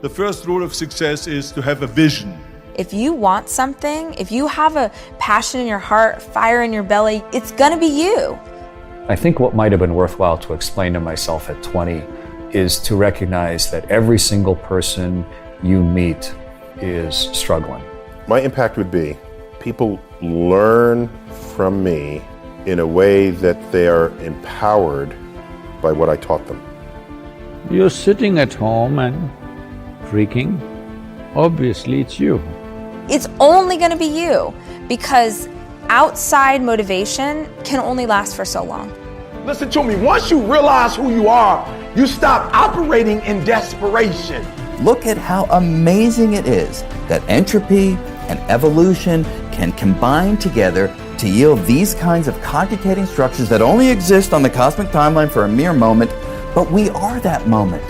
The first rule of success is to have a vision. If you want something, if you have a passion in your heart, fire in your belly, it's gonna be you. I think what might have been worthwhile to explain to myself at 20 is to recognize that every single person you meet is struggling. My impact would be people learn from me in a way that they are empowered by what I taught them. You're sitting at home and freaking. Obviously, it's you. It's only gonna be you, because outside motivation can only last for so long. Listen to me, once you realize who you are, you stop operating in desperation. Look at how amazing it is that entropy and evolution can combine together to yield these kinds of cogitating structures that only exist on the cosmic timeline for a mere moment, but we are that moment.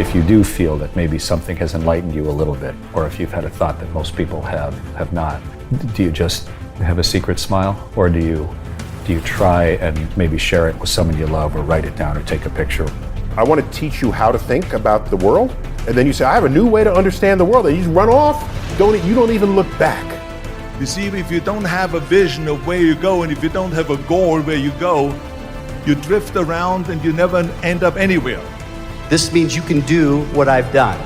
If you do feel that maybe something has enlightened you a little bit, or if you've had a thought that most people have not, do you just have a secret smile, or do you try and maybe share it with someone you love, or write it down, or take a picture? I want to teach you how to think about the world, and then you say, I have a new way to understand the world, and you just run off, you don't even look back. You see, if you don't have a vision of where you go, and if you don't have a goal where you go, you drift around and you never end up anywhere. This means you can do what I've done.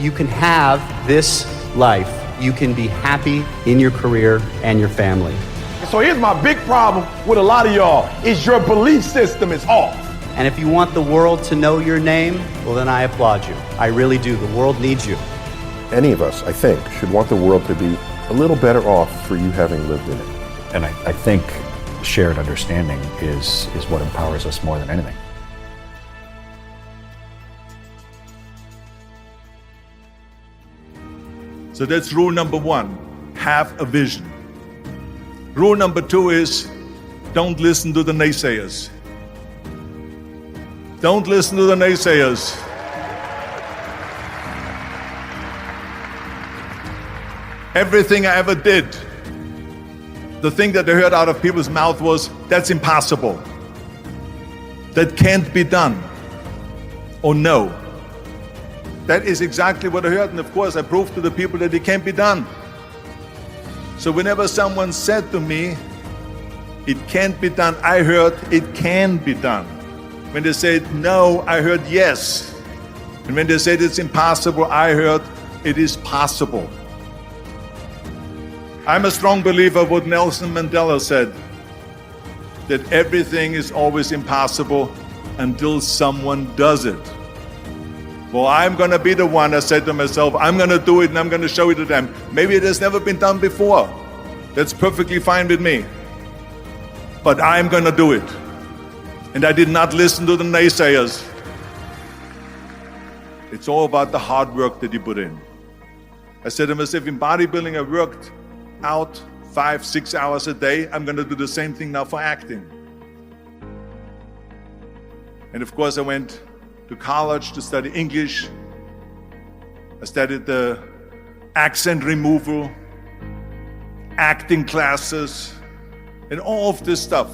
You can have this life. You can be happy in your career and your family. So here's my big problem with a lot of y'all, is your belief system is off. And if you want the world to know your name, well then I applaud you. I really do. The world needs you. Any of us, I think, should want the world to be a little better off for you having lived in it. And I think shared understanding is what empowers us more than anything. So that's rule number one, have a vision. Rule number two is, don't listen to the naysayers. Don't listen to the naysayers. Everything I ever did, the thing that I heard out of people's mouth was, that's impossible. That can't be done. Or no. That is exactly what I heard, and of course I proved to the people that it can't be done. So whenever someone said to me, it can't be done, I heard, it can be done. When they said no, I heard yes. And when they said it's impossible, I heard it is possible. I'm a strong believer of what Nelson Mandela said, that everything is always impossible until someone does it. Well, I'm gonna be the one, I said to myself, I'm gonna do it and I'm gonna show it to them. Maybe it has never been done before. That's perfectly fine with me. But I'm gonna do it. And I did not listen to the naysayers. It's all about the hard work that you put in. I said to myself, in bodybuilding I worked out 5-6 hours a day. I'm gonna do the same thing now for acting. And of course I went to college to study English. I studied the accent removal, acting classes, and all of this stuff,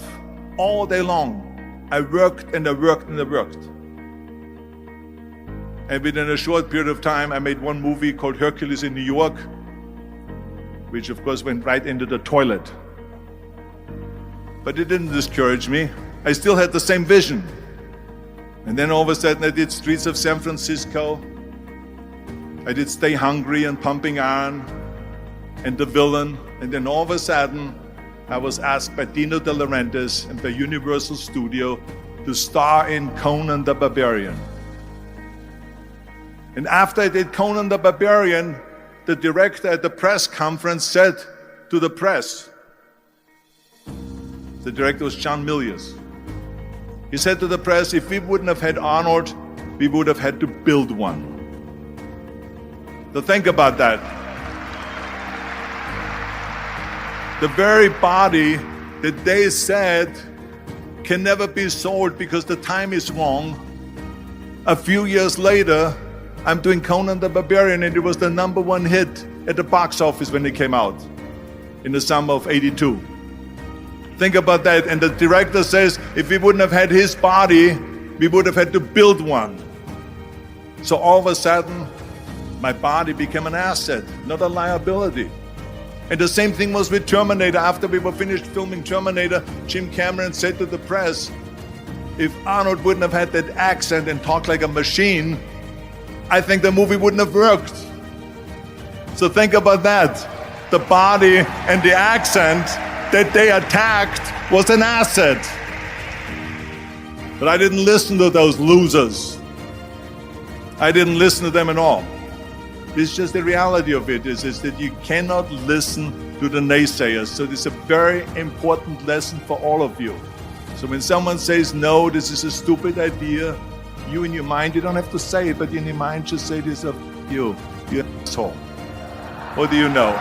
all day long. I worked and I worked and I worked. And within a short period of time, I made one movie called Hercules in New York, which of course went right into the toilet. But it didn't discourage me. I still had the same vision. And then all of a sudden I did Streets of San Francisco. I did Stay Hungry and Pumping Iron and The Villain. And then all of a sudden I was asked by Dino De Laurentiis and by Universal Studio to star in Conan the Barbarian. And after I did Conan the Barbarian, the director at the press conference said to the press, the director was John Milius. He said to the press, if we wouldn't have had Arnold, we would have had to build one. So think about that. The very body that they said can never be sold because the time is wrong. A few years later, I'm doing Conan the Barbarian, and it was the #1 hit at the box office when it came out in the summer of '82. Think about that. And the director says, if we wouldn't have had his body, we would have had to build one. So all of a sudden, My body became an asset, not a liability. And the same thing was with Terminator. After we were finished filming Terminator, Jim Cameron said to the press, if Arnold wouldn't have had that accent and talked like a machine, I think the movie wouldn't have worked. So think about that. The body and the accent that they attacked was an asset. But I didn't listen to those losers. I didn't listen to them at all. It's just the reality of it is that you cannot listen to the naysayers. So this is a very important lesson for all of you. So when someone says, no, this is a stupid idea, you in your mind, you don't have to say it, but in your mind just say to yourself, you asshole. What do you know?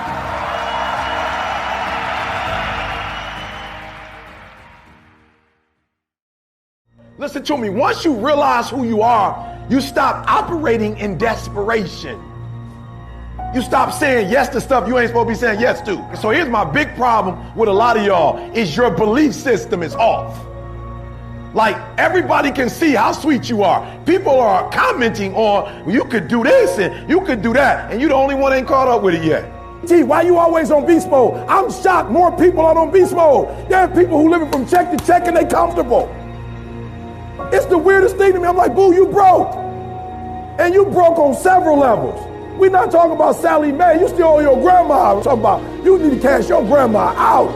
Listen to me. Once you realize who you are, you stop operating in desperation. You stop saying yes to stuff you ain't supposed to be saying yes to. So here's my big problem with a lot of y'all is your belief system is off. Like, everybody can see how sweet you are. People are commenting on, well, you could do this and you could do that, and you the only one ain't caught up with it yet. Gee, why you always on beast mode? I'm shocked more people are on beast mode. There are people who living from check to check and they comfortable. It's the weirdest thing to me. I'm like, boo, you broke. And you broke on several levels. We're not talking about Sally Mae. You still owe your grandma. We're talking about you need to cash your grandma out.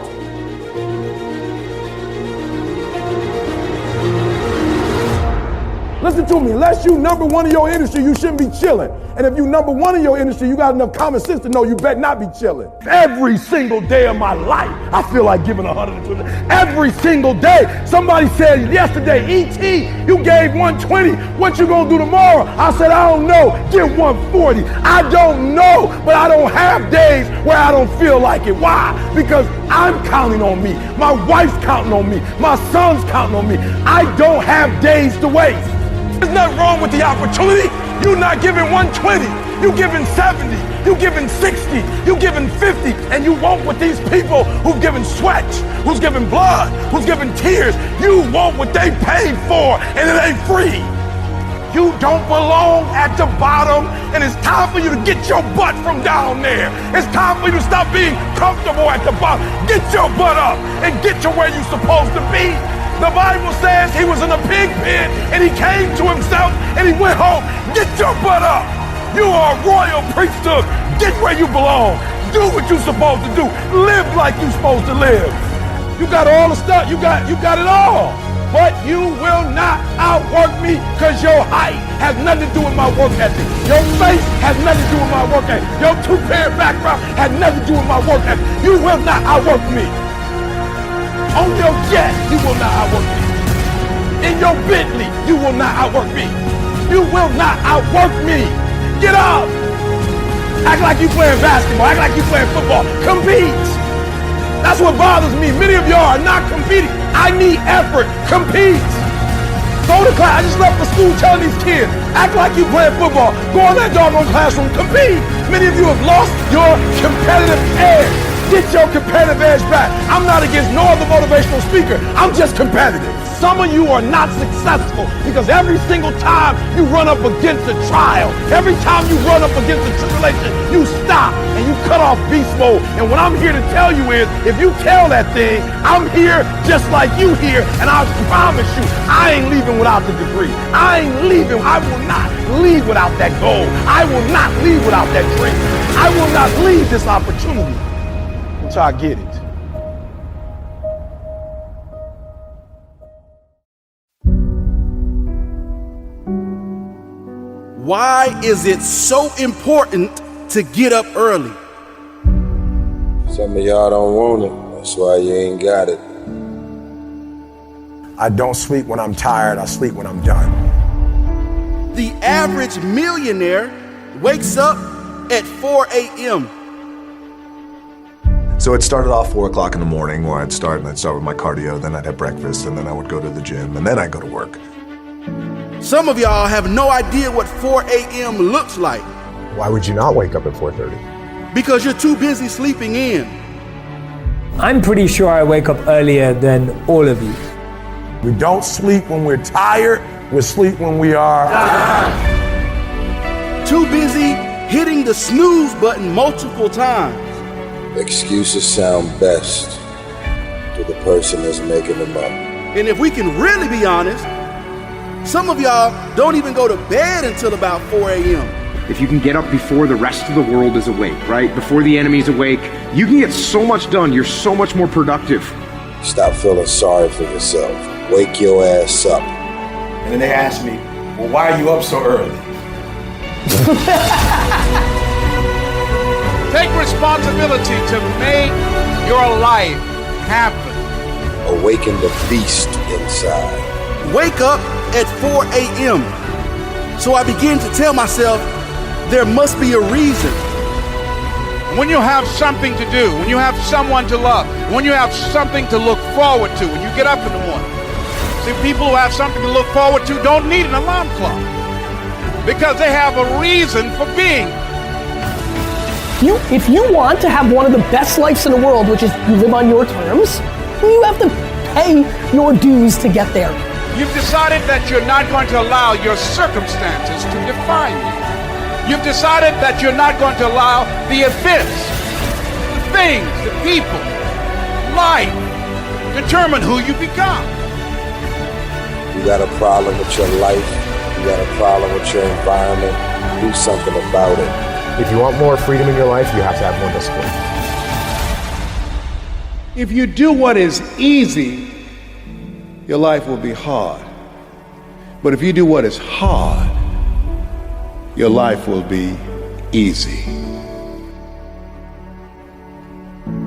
Listen to me, unless you number one in your industry, you shouldn't be chilling. And if you number one in your industry, you got enough common sense to know you better not be chilling. Every single day of my life, I feel like giving 120. Every single day. Somebody said yesterday, E.T., you gave 120. What you gonna do tomorrow? I said, I don't know. Give 140. I don't know, but I don't have days where I don't feel like it. Why? Because I'm counting on me. My wife's counting on me. My son's counting on me. I don't have days to waste. There's nothing wrong with the opportunity. You're not giving 120. You're giving 70. You're giving 60. You're giving 50. And you want what these people who've given sweat, who's given blood, who's given tears, you want what they paid for, and it ain't free. You don't belong at the bottom, and it's time for you to get your butt from down there. It's time for you to stop being comfortable at the bottom. Get your butt up and get to where you're supposed to be. The Bible says he was in a pig pen and he came to himself and he went home. Get your butt up. You are a royal priesthood. Get where you belong. Do what you're supposed to do. Live like you're supposed to live. You got all the stuff. You got it all. But you will not outwork me because your height has nothing to do with my work ethic. Your face has nothing to do with my work ethic. Your two-parent background has nothing to do with my work ethic. You will not outwork me. On your jet, you will not outwork me. In your Bentley, you will not outwork me. You will not outwork me. Get up. Act like you playing basketball. Act like you playing football. Compete. That's what bothers me. Many of y'all are not competing. I need effort. Compete. Go to class. I just left the school telling these kids, act like you playing football. Go in that doggone classroom. Compete. Many of you have lost your competitive edge. Get your competitive edge back. I'm not against no other motivational speaker. I'm just competitive. Some of you are not successful because every single time you run up against a trial, every time you run up against a tribulation, you stop and you cut off beast mode. And what I'm here to tell you is, if you tell that thing, I'm here just like you here, and I promise you, I ain't leaving without the degree. I ain't leaving. I will not leave without that goal. I will not leave without that dream. I will not leave this opportunity until I get it. Why is it so important to get up early? Some of y'all don't want it. That's why you ain't got it. I don't sleep when I'm tired. I sleep when I'm done. The average millionaire wakes up at 4 a.m. So it started off 4 o'clock in the morning where I'd start with my cardio, then I'd have breakfast, and then I would go to the gym, and then I'd go to work. Some of y'all have no idea what 4 a.m. looks like. Why would you not wake up at 4:30? Because you're too busy sleeping in. I'm pretty sure I wake up earlier than all of you. We don't sleep when we're tired. We sleep when we are too busy hitting the snooze button multiple times. Excuses sound best to the person that's making them up. And if we can really be honest, some of y'all don't even go to bed until about 4 a.m. If you can get up before the rest of the world is awake, right? Before the enemy's awake, you can get so much done. You're so much more productive. Stop feeling sorry for yourself. Wake your ass up. And then they ask me, well, why are you up so early? Take responsibility to make your life happen. Awaken the beast inside. Wake up at 4 a.m. So I begin to tell myself, there must be a reason. When you have something to do, when you have someone to love, when you have something to look forward to, when you get up in the morning. See, people who have something to look forward to don't need an alarm clock because they have a reason for being. If you want to have one of the best lives in the world, which is you live on your terms, you have to pay your dues to get there. You've decided that you're not going to allow your circumstances to define you. You've decided that you're not going to allow the events, the things, the people, life, determine who you become. You got a problem with your life, you got a problem with your environment, do something about it. If you want more freedom in your life, you have to have more discipline. If you do what is easy, your life will be hard. But if you do what is hard, your life will be easy.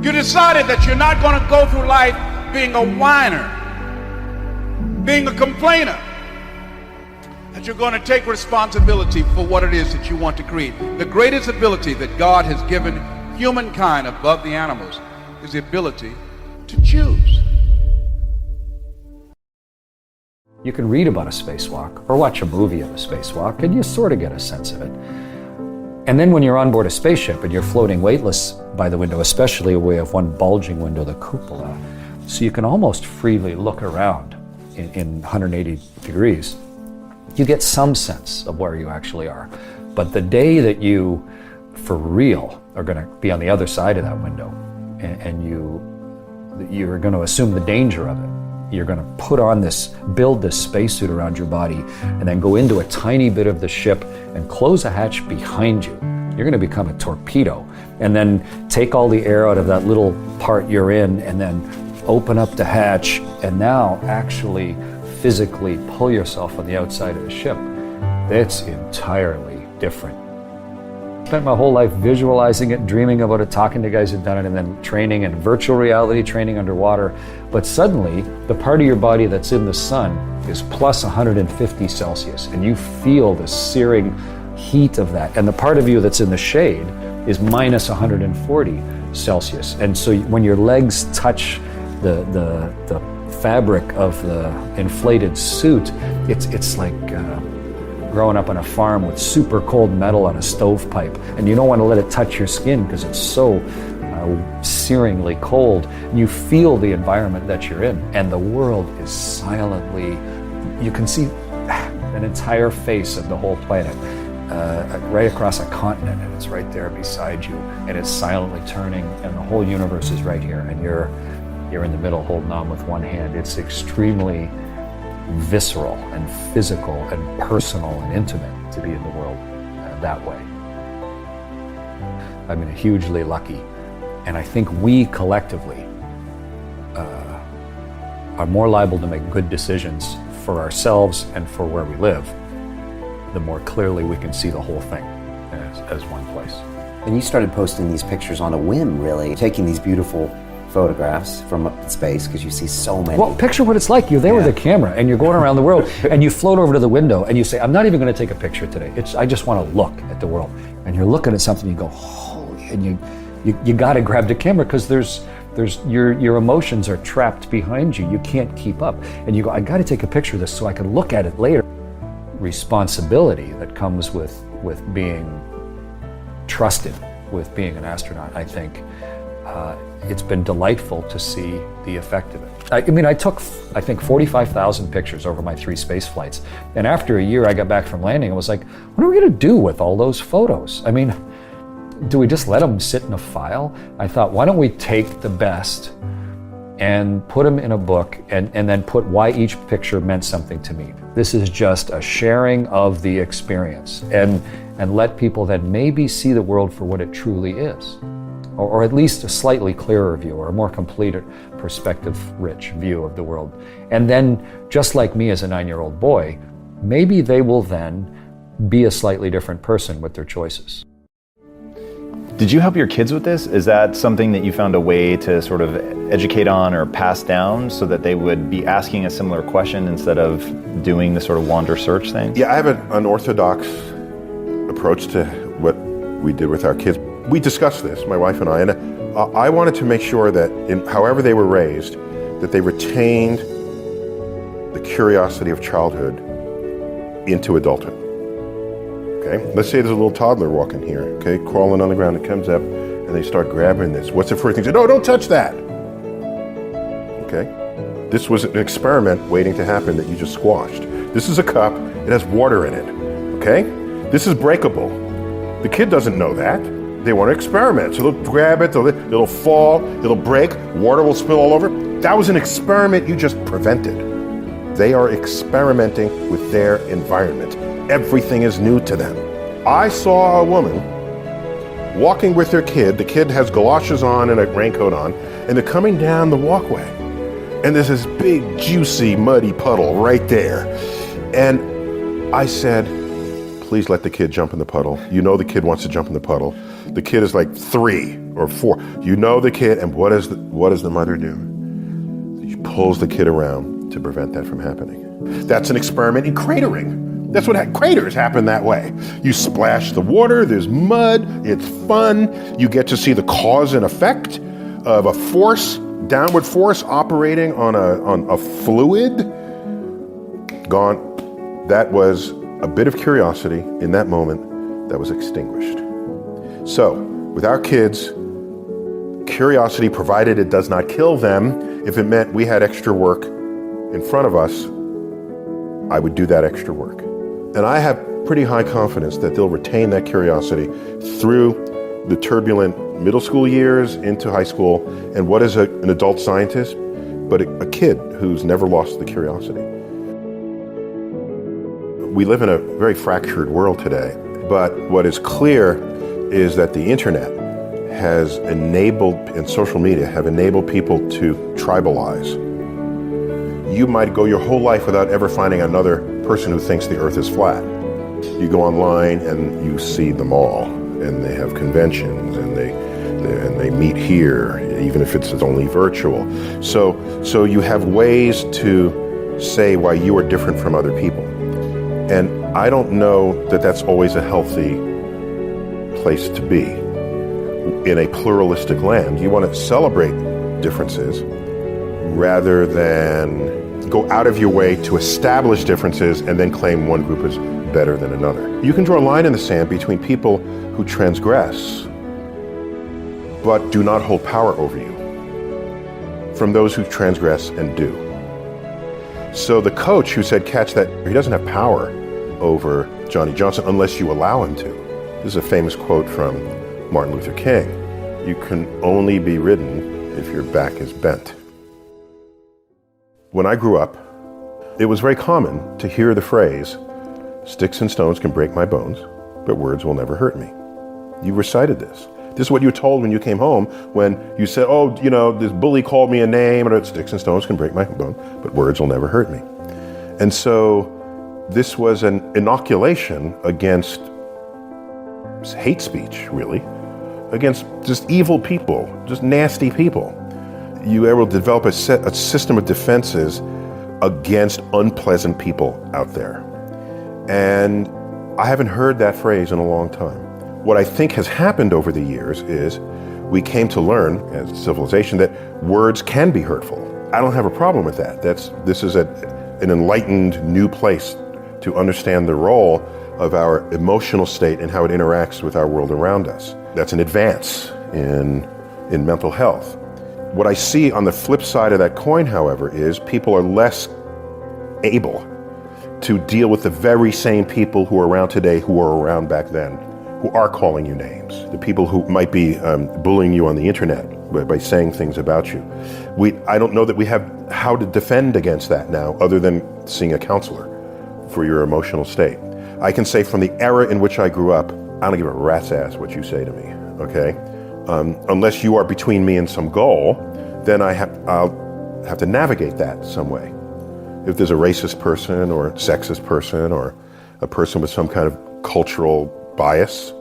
You decided that you're not going to go through life being a whiner, being a complainer, that you're going to take responsibility for what it is that you want to create. The greatest ability that God has given humankind above the animals is the ability to choose. You can read about a spacewalk or watch a movie of a spacewalk and you sort of get a sense of it. And then when you're on board a spaceship and you're floating weightless by the window, especially we have one bulging window, the cupola, so you can almost freely look around in 180 degrees, you get some sense of where you actually are. But the day that you, for real, are going to be on the other side of that window and you're going to assume the danger of it, you're going to build this spacesuit around your body and then go into a tiny bit of the ship and close a hatch behind you. You're going to become a torpedo and then take all the air out of that little part you're in and then open up the hatch and now actually physically pull yourself on the outside of the ship. That's entirely different. I spent my whole life visualizing it, dreaming about it, talking to guys who've done it, and then training in virtual reality, training underwater. But suddenly, the part of your body that's in the sun is plus 150 Celsius, and you feel the searing heat of that. And the part of you that's in the shade is minus 140 Celsius. And so when your legs touch the fabric of the inflated suit, it's like growing up on a farm with super cold metal on a stovepipe, and you don't want to let it touch your skin because it's so searingly cold. You feel the environment that you're in, and the world is silently, you can see an entire face of the whole planet right across a continent, and it's right there beside you, and it's silently turning, and the whole universe is right here, and you're in the middle holding on with one hand. It's extremely visceral and physical and personal and intimate to be in the world that way. I mean, hugely lucky. And I think we collectively are more liable to make good decisions for ourselves and for where we live, the more clearly we can see the whole thing as one place. And you started posting these pictures on a whim, really, taking these beautiful photographs from up in space because you see so many. Well, picture what it's like. You're there with a camera and you're going around the world and you float over to the window and you say, I'm not even going to take a picture today. I just want to look at the world. And you're looking at something and you go, holy, and you got to grab the camera because your emotions are trapped behind you. You can't keep up. And you go, I got to take a picture of this so I can look at it later. Responsibility that comes with being trusted with being an astronaut, I think, it's been delightful to see the effect of it. I mean, I took, I think, 45,000 pictures over my 3 space flights. And after a year I got back from landing, I was like, what are we gonna do with all those photos? I mean, do we just let them sit in a file? I thought, why don't we take the best and put them in a book and then put why each picture meant something to me. This is just a sharing of the experience and let people then maybe see the world for what it truly is. Or at least a slightly clearer view or a more complete perspective-rich view of the world. And then, just like me as a 9-year-old boy, maybe they will then be a slightly different person with their choices. Did you help your kids with this? Is that something that you found a way to sort of educate on or pass down so that they would be asking a similar question instead of doing the sort of wander search thing? Yeah, I have an unorthodox approach to what we did with our kids. We discussed this, my wife and I wanted to make sure that in however they were raised, that they retained the curiosity of childhood into adulthood. Okay, let's say there's a little toddler walking here, okay, crawling on the ground, it comes up and they start grabbing this. What's the first thing? Say, no, don't touch that. Okay, this was an experiment waiting to happen that you just squashed. This is a cup, it has water in it, okay? This is breakable. The kid doesn't know that. They want to experiment, so they'll grab it, it'll fall, it'll break, water will spill all over. That was an experiment you just prevented. They are experimenting with their environment. Everything is new to them. I saw a woman walking with her kid. The kid has galoshes on and a raincoat on, and they're coming down the walkway. And there's this big, juicy, muddy puddle right there. And I said, please let the kid jump in the puddle. You know the kid wants to jump in the puddle. The kid is like 3 or 4. You know the kid, and what does the mother do? She pulls the kid around to prevent that from happening. That's an experiment in cratering. That's what craters happen that way. You splash the water, there's mud, it's fun. You get to see the cause and effect of a force, downward force operating on a fluid. Gone. That was a bit of curiosity in that moment that was extinguished. So, with our kids, curiosity, provided it does not kill them, if it meant we had extra work in front of us, I would do that extra work. And I have pretty high confidence that they'll retain that curiosity through the turbulent middle school years into high school. And what is an adult scientist but a kid who's never lost the curiosity? We live in a very fractured world today, but what is clear is that the internet has enabled, and social media have enabled people to tribalize. You might go your whole life without ever finding another person who thinks the earth is flat. You go online and you see them all, and they have conventions, and they meet here, even if it's only virtual. So you have ways to say why you are different from other people. And I don't know that that's always a healthy place to be. In a pluralistic land, you want to celebrate differences rather than go out of your way to establish differences and then claim one group is better than another. You can draw a line in the sand between people who transgress but do not hold power over you from those who transgress and do. So the coach who said catch that, he doesn't have power over Johnny Johnson unless you allow him to. This is a famous quote from Martin Luther King. You can only be ridden if your back is bent. When I grew up, it was very common to hear the phrase, sticks and stones can break my bones, but words will never hurt me. You recited this. This is what you were told when you came home, when you said, oh, you know, this bully called me a name, and sticks and stones can break my bone, but words will never hurt me. And so this was an inoculation against hate speech, really, against just evil people, just nasty people. You were able to develop a system of defenses against unpleasant people out there. And I haven't heard that phrase in a long time. What I think has happened over the years is we came to learn as a civilization that words can be hurtful. I don't have a problem with that. This is an enlightened new place to understand the role of our emotional state and how it interacts with our world around us. That's an advance in in mental health. What I see on the flip side of that coin, however, is people are less able to deal with the very same people who are around today who were around back then, who are calling you names, the people who might be bullying you on the internet by saying things about you. I don't know that we have how to defend against that now other than seeing a counselor for your emotional state. I can say from the era in which I grew up, I don't give a rat's ass what you say to me, okay? Unless you are between me and some goal, then I'll have to navigate that some way. If there's a racist person or a sexist person or a person with some kind of cultural bias,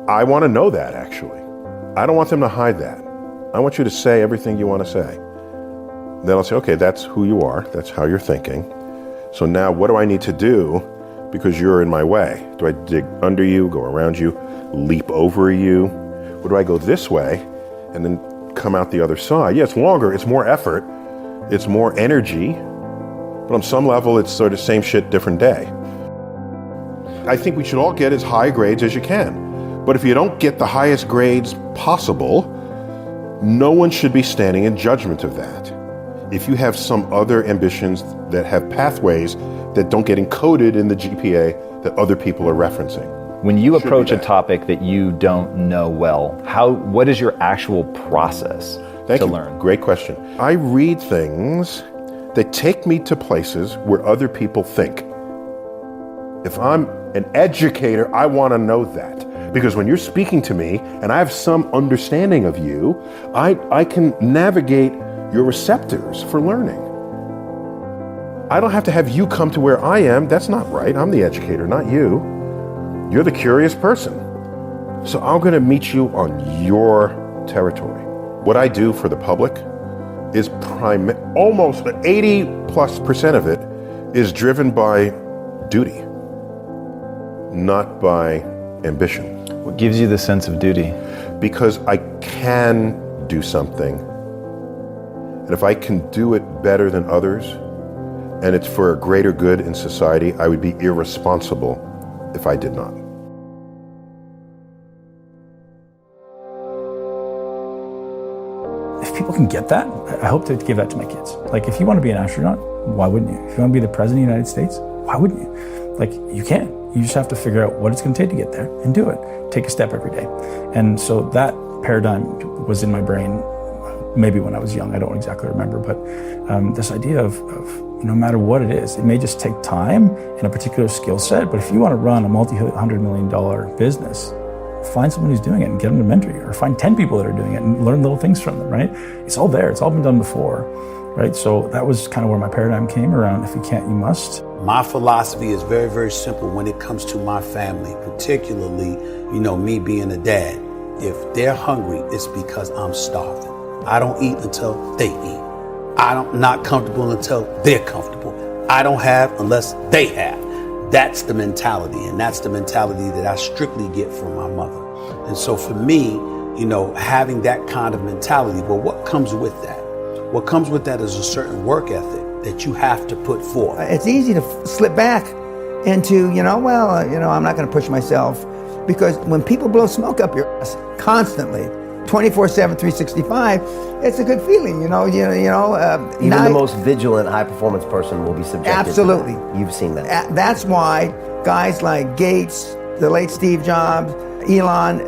I want to know that, actually. I don't want them to hide that. I want you to say everything you want to say. Then I'll say, okay, that's who you are. That's how you're thinking. So now what do I need to do because you're in my way? Do I dig under you, go around you, leap over you? Or do I go this way and then come out the other side? Yeah, it's longer, it's more effort, it's more energy, but on some level it's sort of same shit, different day. I think we should all get as high grades as you can. But if you don't get the highest grades possible, no one should be standing in judgment of that. If you have some other ambitions that have pathways that don't get encoded in the GPA that other people are referencing. When you approach a topic that you don't know well, what is your actual process to learn? Great question. I read things that take me to places where other people think. If I'm an educator, I want to know that. Because when you're speaking to me and I have some understanding of you, I can navigate your receptors for learning. I don't have to have you come to where I am. That's not right. I'm the educator, not you. You're the curious person. So I'm going to meet you on your territory. What I do for the public is almost 80+% of it is driven by duty, not by ambition. What gives you the sense of duty? Because I can do something. And if I can do it better than others, and it's for a greater good in society, I would be irresponsible if I did not. If people can get that, I hope to give that to my kids. Like, if you want to be an astronaut, why wouldn't you? If you want to be the president of the United States, why wouldn't you? Like, you can. You just have to figure out what it's going to take to get there and do it. Take a step every day. And so that paradigm was in my brain maybe when I was young. I don't exactly remember, but this idea of no matter what it is, it may just take time and a particular skill set, but if you want to run a multi-$100 million business, find someone who's doing it and get them to mentor you, or find 10 people that are doing it and learn little things from them, right? It's all there. It's all been done before, right? So that was kind of where my paradigm came around. If you can't, you must. My philosophy is very, very simple when it comes to my family, particularly, me being a dad. If they're hungry, it's because I'm starving. I don't eat until they eat. I'm not comfortable until they're comfortable. I don't have unless they have. That's the mentality, and that's the mentality that I strictly get from my mother. And so for me, having that kind of mentality, well, what comes with that? What comes with that is a certain work ethic that you have to put forth. It's easy to slip back into, I'm not going to push myself, because when people blow smoke up your ass constantly, 24/7, 365, it's a good feeling, Even the most vigilant, high-performance person will be subjected absolutely. to that. You've seen that. That's why guys like Gates, the late Steve Jobs, Elon,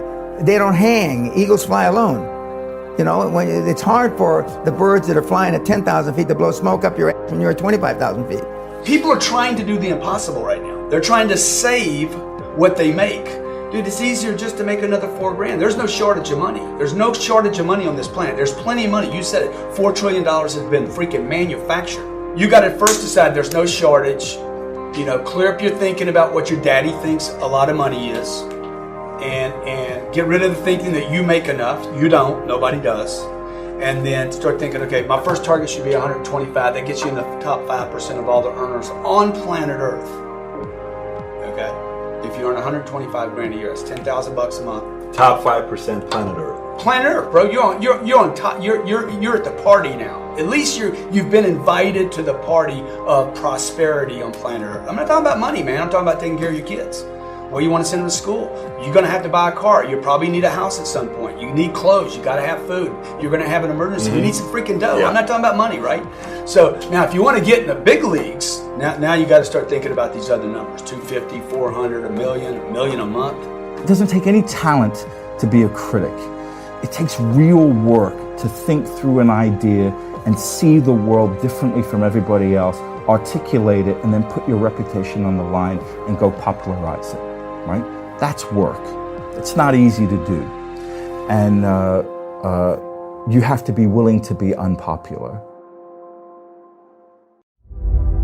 they don't hang. Eagles fly alone. When it's hard for the birds that are flying at 10,000 feet to blow smoke up your ass when you're at 25,000 feet. People are trying to do the impossible right now. They're trying to save what they make. Dude, it's easier just to make another $4 grand. There's no shortage of money. There's no shortage of money on this planet. There's plenty of money. You said it. $4 trillion has been freaking manufactured. You got to first decide there's no shortage. Clear up your thinking about what your daddy thinks a lot of money is. And get rid of the thinking that you make enough. You don't. Nobody does. And then start thinking, okay, my first target should be 125. That gets you in the top 5% of all the earners on planet Earth. Okay? If you earn 125 grand a year, it's $10,000 a month. Top 5% planet Earth. Planet Earth, bro. You're on top. You're at the party now. At least you've been invited to the party of prosperity on planet Earth. I'm not talking about money, man. I'm talking about taking care of your kids. Well, you want to send them to school. You're going to have to buy a car. You probably need a house at some point. You need clothes. You got to have food. You're going to have an emergency. You need some freaking dough. Yeah. I'm not talking about money, right? So now if you want to get in the big leagues, now you got to start thinking about these other numbers, 250, 400, a million a month. It doesn't take any talent to be a critic. It takes real work to think through an idea and see the world differently from everybody else, articulate it, and then put your reputation on the line and go popularize it, right? That's work. It's not easy to do. And you have to be willing to be unpopular.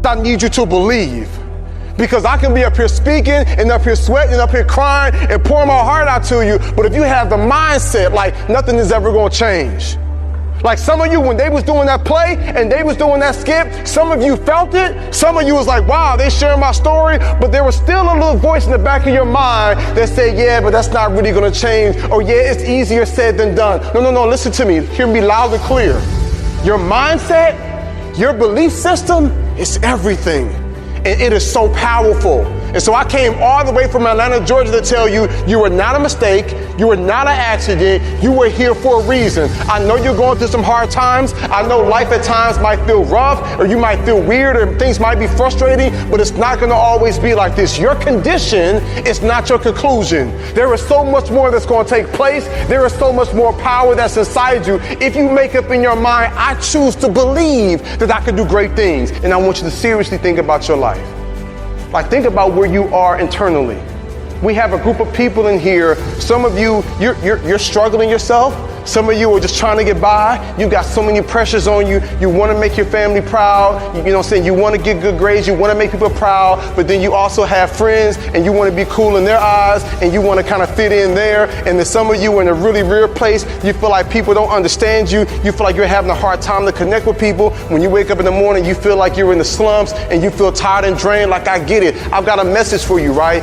I need you to believe. Because I can be up here speaking and up here sweating and up here crying and pouring my heart out to you, but if you have the mindset like nothing is ever gonna change. Like some of you, when they was doing that play and they was doing that skit, some of you felt it. Some of you was like, wow, they sharing my story. But there was still a little voice in the back of your mind that said, yeah, but that's not really going to change. Or yeah, it's easier said than done. No, listen to me. Hear me loud and clear. Your mindset, your belief system is everything. And it is so powerful. And so I came all the way from Atlanta, Georgia to tell you, you were not a mistake. You were not an accident. You were here for a reason. I know you're going through some hard times. I know life at times might feel rough, or you might feel weird, or things might be frustrating, but it's not going to always be like this. Your condition is not your conclusion. There is so much more that's going to take place. There is so much more power that's inside you. If you make up in your mind, I choose to believe that I can do great things. And I want you to seriously think about your life. Like, think about where you are internally. We have a group of people in here. Some of you, you're struggling yourself. Some of you are just trying to get by. You got so many pressures on you. You want to make your family proud. You know what I'm saying? You want to get good grades. You want to make people proud. But then you also have friends and you want to be cool in their eyes and you want to kind of fit in there. And then some of you are in a really weird place. You feel like people don't understand you. You feel like you're having a hard time to connect with people. When you wake up in the morning, you feel like you're in the slumps and you feel tired and drained. Like, I get it. I've got a message for you, right?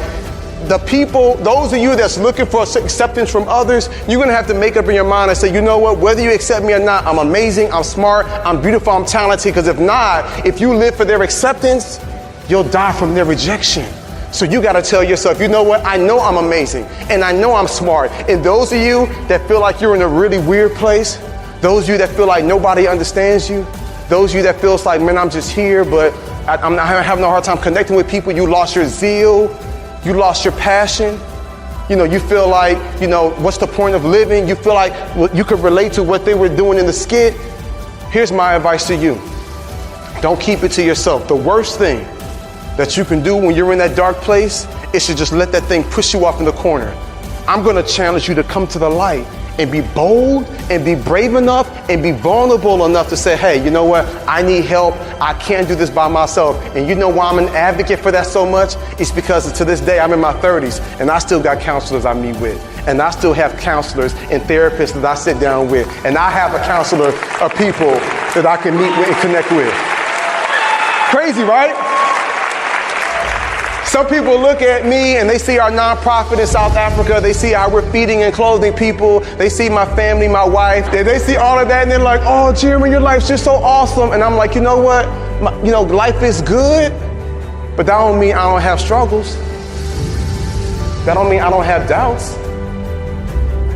The people, those of you that's looking for acceptance from others, you're going to have to make up in your mind and say, you know what, whether you accept me or not, I'm amazing, I'm smart, I'm beautiful, I'm talented. Because if not, if you live for their acceptance, you'll die from their rejection. So you got to tell yourself, you know what, I know I'm amazing and I know I'm smart. And those of you that feel like you're in a really weird place, those of you that feel like nobody understands you, those of you that feels like, man, I'm just here, but I'm not having a hard time connecting with people. You lost your zeal. You lost your passion. You know, you feel like, you know, what's the point of living? You feel like you could relate to what they were doing in the skit. Here's my advice to you. Don't keep it to yourself. The worst thing that you can do when you're in that dark place is to just let that thing push you off in the corner. I'm going to challenge you to come to the light and be bold and be brave enough and be vulnerable enough to say, hey, you know what? I need help. I can't do this by myself. And you know why I'm an advocate for that so much? It's because to this day, I'm in my 30s and I still got counselors I meet with. And I still have counselors and therapists that I sit down with. And I have a counselor of people that I can meet with and connect with. Crazy, right? Some people look at me and they see our nonprofit in South Africa. They see how we're feeding and clothing people. They see my family, my wife. They see all of that and they're like, oh, Jeremy, your life's just so awesome. And I'm like, you know what? Life is good, but that don't mean I don't have struggles. That don't mean I don't have doubts.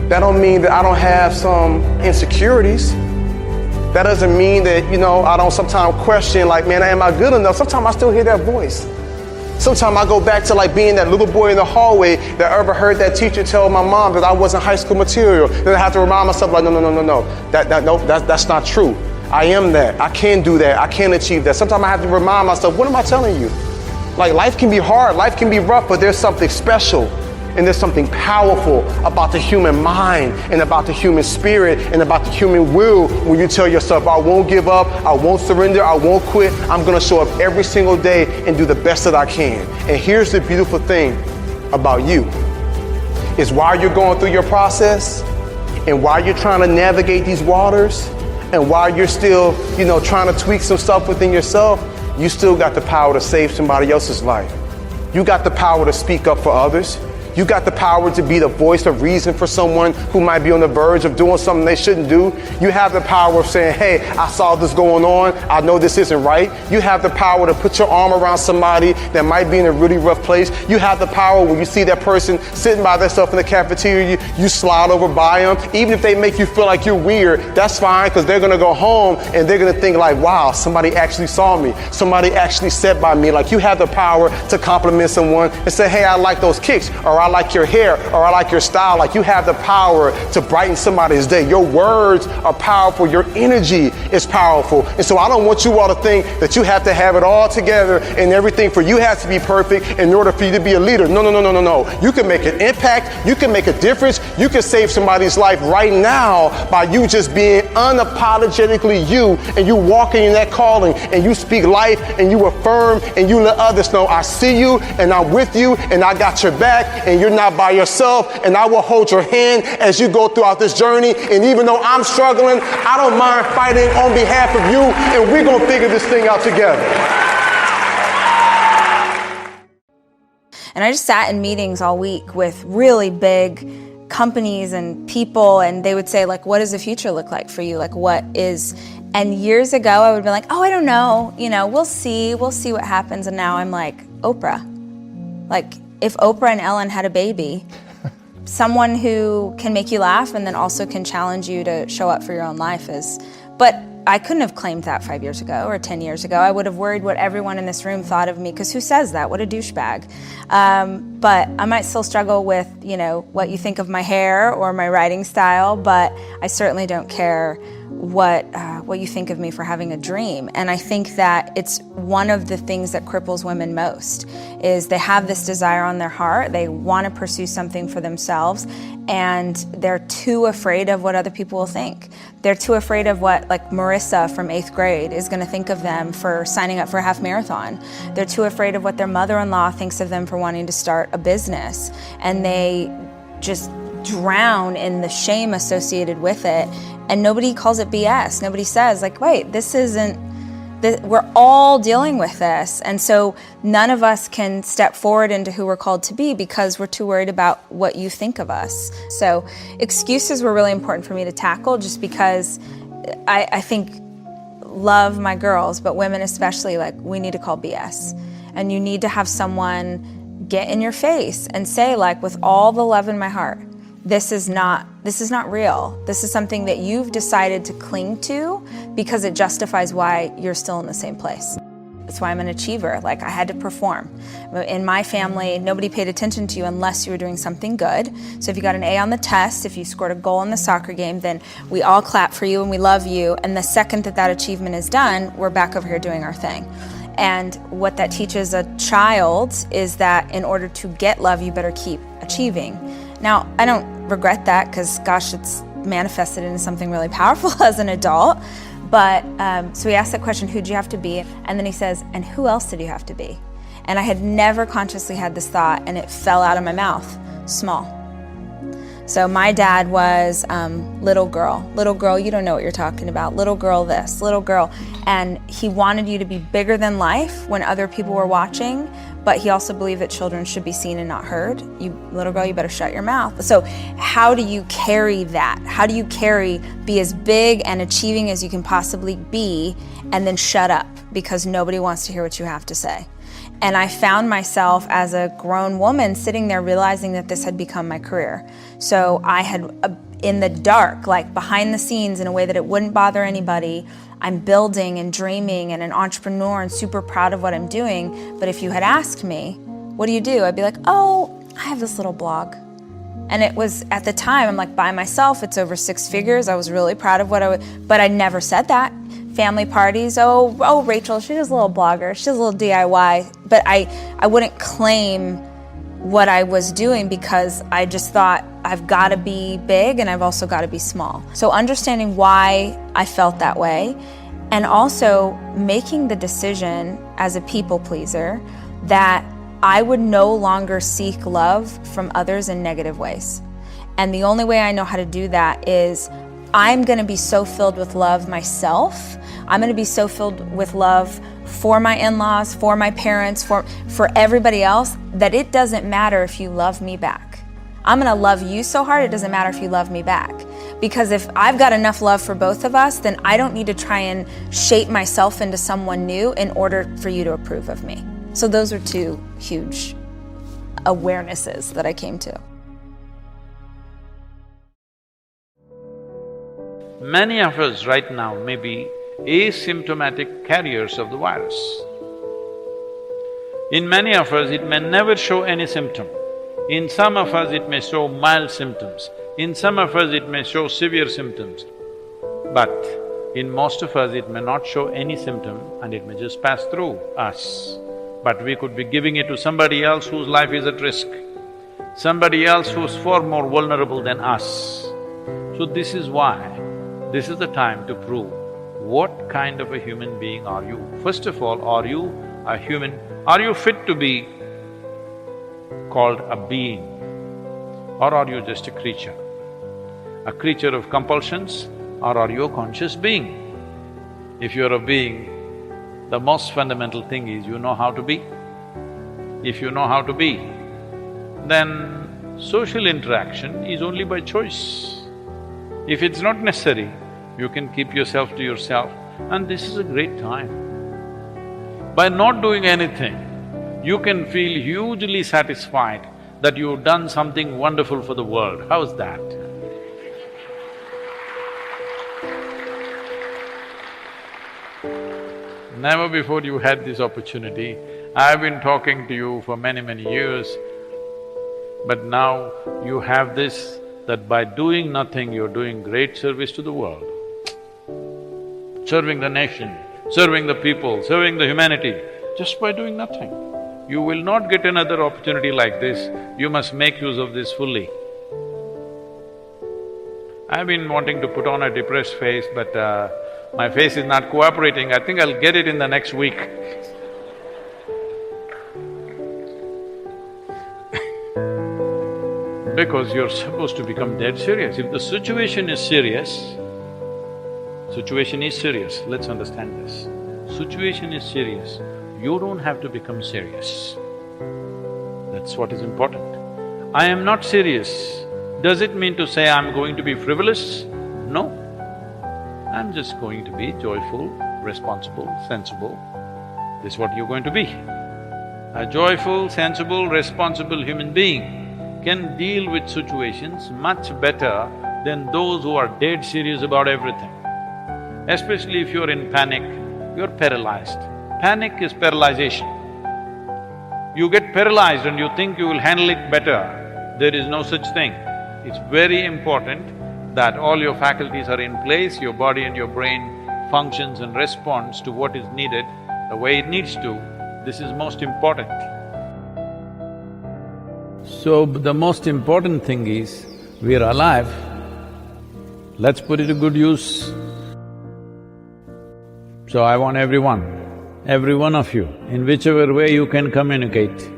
That don't mean that I don't have some insecurities. That doesn't mean that, I don't sometimes question like, man, am I good enough? Sometimes I still hear that voice. Sometimes I go back to like being that little boy in the hallway that ever heard that teacher tell my mom that I wasn't high school material. Then I have to remind myself like, no. That's not true. I am that. I can do that. I can achieve that. Sometimes I have to remind myself, what am I telling you? Like, life can be hard, life can be rough, but there's something special and there's something powerful about the human mind and about the human spirit and about the human will when you tell yourself, I won't give up, I won't surrender, I won't quit. I'm gonna show up every single day and do the best that I can. And here's the beautiful thing about you, is while you're going through your process and while you're trying to navigate these waters and while you're still, trying to tweak some stuff within yourself, you still got the power to save somebody else's life. You got the power to speak up for others. You got the power to be the voice of reason for someone who might be on the verge of doing something they shouldn't do. You have the power of saying, hey, I saw this going on. I know this isn't right. You have the power to put your arm around somebody that might be in a really rough place. You have the power when you see that person sitting by themselves in the cafeteria, you slide over by them. Even if they make you feel like you're weird, that's fine, because they're going to go home and they're going to think like, wow, somebody actually saw me. Somebody actually sat by me. Like, you have the power to compliment someone and say, hey, I like those kicks, or I like your hair, or I like your style. Like, you have the power to brighten somebody's day. Your words are powerful. Your energy is powerful. And so I don't want you all to think that you have to have it all together and everything for you has to be perfect in order for you to be a leader. No. You can make an impact. You can make a difference. You can save somebody's life right now by you just being unapologetically you, and you walking in that calling, and you speak life, and you affirm, and you let others know, I see you, and I'm with you, and I got your back, and you're not by yourself, and I will hold your hand as you go throughout this journey. And even though I'm struggling, I don't mind fighting on behalf of you, and we're gonna figure this thing out together. And I just sat in meetings all week with really big companies and people, and they would say, like, what does the future look like for you? Like, what is, and years ago I would be like, oh, I don't know, we'll see what happens. And now I'm like, Oprah. Like, if Oprah and Ellen had a baby, someone who can make you laugh and then also can challenge you to show up for your own life is, but I couldn't have claimed that 5 years ago or 10 years ago. I would have worried what everyone in this room thought of me, because who says that? What a douchebag. But I might still struggle with, what you think of my hair or my writing style, but I certainly don't care what you think of me for having a dream. And I think that it's one of the things that cripples women most, is they have this desire on their heart, they want to pursue something for themselves, and they're too afraid of what other people will think. They're too afraid of what, like, Marissa from 8th grade is going to think of them for signing up for a half marathon. They're too afraid of what their mother-in-law thinks of them for wanting to start a business. And they just drown in the shame associated with it. And nobody calls it BS. Nobody says, like, wait, we're all dealing with this. And so none of us can step forward into who we're called to be because we're too worried about what you think of us. So excuses were really important for me to tackle, just because I think, love my girls, but women especially, like, we need to call BS. And you need to have someone get in your face and say, like, with all the love in my heart, this is not real. This is something that you've decided to cling to because it justifies why you're still in the same place. That's why I'm an achiever. Like, I had to perform. In my family, nobody paid attention to you unless you were doing something good. So if you got an A on the test, if you scored a goal in the soccer game, then we all clap for you and we love you. And the second that achievement is done, we're back over here doing our thing. And what that teaches a child is that in order to get love, you better keep achieving. Now, I don't regret that, because, gosh, it's manifested into something really powerful as an adult. But so he asked that question, who'd you have to be? And then he says, and who else did you have to be? And I had never consciously had this thought, and it fell out of my mouth, small. So my dad was little girl, you don't know what you're talking about, little girl this, little girl. And he wanted you to be bigger than life when other people were watching, but he also believed that children should be seen and not heard. You, little girl, you better shut your mouth. So how do you carry that? How do you be as big and achieving as you can possibly be, and then shut up because nobody wants to hear what you have to say? And I found myself as a grown woman sitting there realizing that this had become my career. So I had, in the dark, like behind the scenes in a way that it wouldn't bother anybody, I'm building and dreaming and an entrepreneur and super proud of what I'm doing. But if you had asked me, what do you do? I'd be like, oh, I have this little blog. And it was, at the time, I'm like, by myself, it's over 6 figures. I was really proud of what I would, but I never said that. Family parties, oh, Rachel, she's just a little blogger, she's a little DIY. But I wouldn't claim what I was doing because I just thought I've got to be big and I've also got to be small. So understanding why I felt that way, and also making the decision as a people pleaser that I would no longer seek love from others in negative ways. And the only way I know how to do that is I'm gonna be so filled with love myself. I'm gonna be so filled with love for my in-laws, for my parents, for everybody else, that it doesn't matter if you love me back. I'm gonna love you so hard, it doesn't matter if you love me back. Because if I've got enough love for both of us, then I don't need to try and shape myself into someone new in order for you to approve of me. So those are two huge awarenesses that I came to. Many of us right now may be asymptomatic carriers of the virus. In many of us, it may never show any symptom. In some of us, it may show mild symptoms. In some of us, it may show severe symptoms. But in most of us, it may not show any symptom and it may just pass through us. But we could be giving it to somebody else whose life is at risk, somebody else who's far more vulnerable than us. So this is why this is the time to prove what kind of a human being are you. First of all, are you a human? Are you fit to be called a being? Or are you just a creature? A creature of compulsions, or are you a conscious being? If you're a being, the most fundamental thing is you know how to be. If you know how to be, then social interaction is only by choice. If it's not necessary, you can keep yourself to yourself, and this is a great time. By not doing anything, you can feel hugely satisfied that you've done something wonderful for the world. How's that? Never before you had this opportunity. I've been talking to you for many, many years, but now you have this, that by doing nothing, you're doing great service to the world. Serving the nation, serving the people, serving the humanity, just by doing nothing. You will not get another opportunity like this, you must make use of this fully. I've been wanting to put on a depressed face, but my face is not cooperating. I think I'll get it in the next week. Because you're supposed to become dead serious. If the situation is serious, let's understand this. Situation is serious, you don't have to become serious. That's what is important. I am not serious. Does it mean to say I'm going to be frivolous? No. I'm just going to be joyful, responsible, sensible. This is what you're going to be. A joyful, sensible, responsible human being can deal with situations much better than those who are dead serious about everything. Especially if you're in panic, you're paralyzed. Panic is paralyzation. You get paralyzed and you think you will handle it better. There is no such thing. It's very important that all your faculties are in place, your body and your brain functions and responds to what is needed the way it needs to. This is most important. So, the most important thing is, we're alive, let's put it to good use. So I want every one of you, in whichever way you can communicate,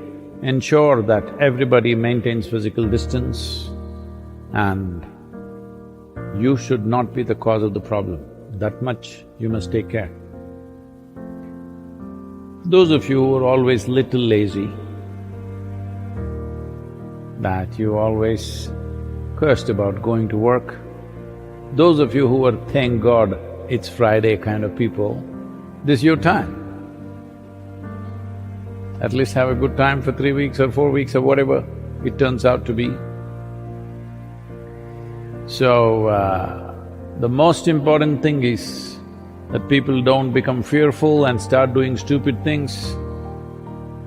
ensure that everybody maintains physical distance and you should not be the cause of the problem. That much you must take care. Those of you who are always little lazy, that you always cursed about going to work, those of you who are thank God it's Friday kind of people, this is your time. At least have a good time for 3 weeks or 4 weeks or whatever it turns out to be. So, the most important thing is that people don't become fearful and start doing stupid things.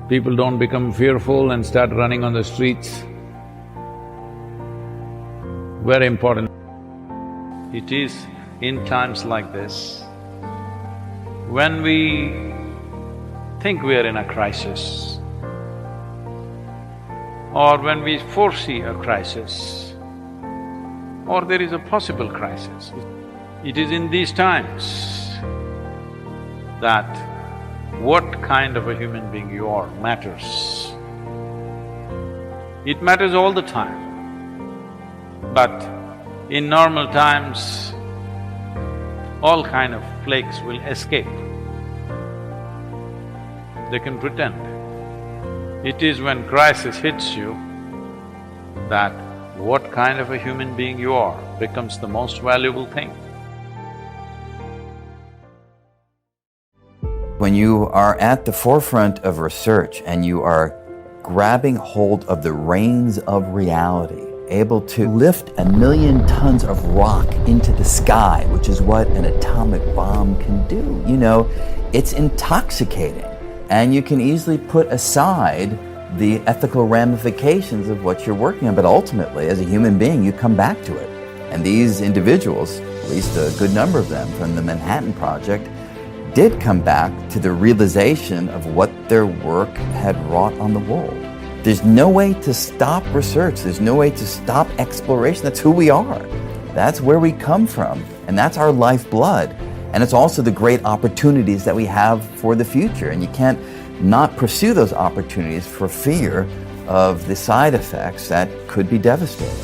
People don't become fearful and start running on the streets. Very important. It is in times like this, when we think we are in a crisis, or when we foresee a crisis, or there is a possible crisis, it is in these times that what kind of a human being you are matters. It matters all the time. But in normal times, all kind of flakes will escape. They can pretend. It is when crisis hits you that what kind of a human being you are becomes the most valuable thing. When you are at the forefront of research and you are grabbing hold of the reins of reality, able to lift 1 million tons of rock into the sky, which is what an atomic bomb can do, you know, it's intoxicating. And you can easily put aside the ethical ramifications of what you're working on, but ultimately, as a human being, you come back to it. And these individuals, at least a good number of them from the Manhattan Project, did come back to the realization of what their work had wrought on the world. There's no way to stop research. There's no way to stop exploration. That's who we are. That's where we come from. And that's our lifeblood. And it's also the great opportunities that we have for the future. And you can't not pursue those opportunities for fear of the side effects that could be devastating.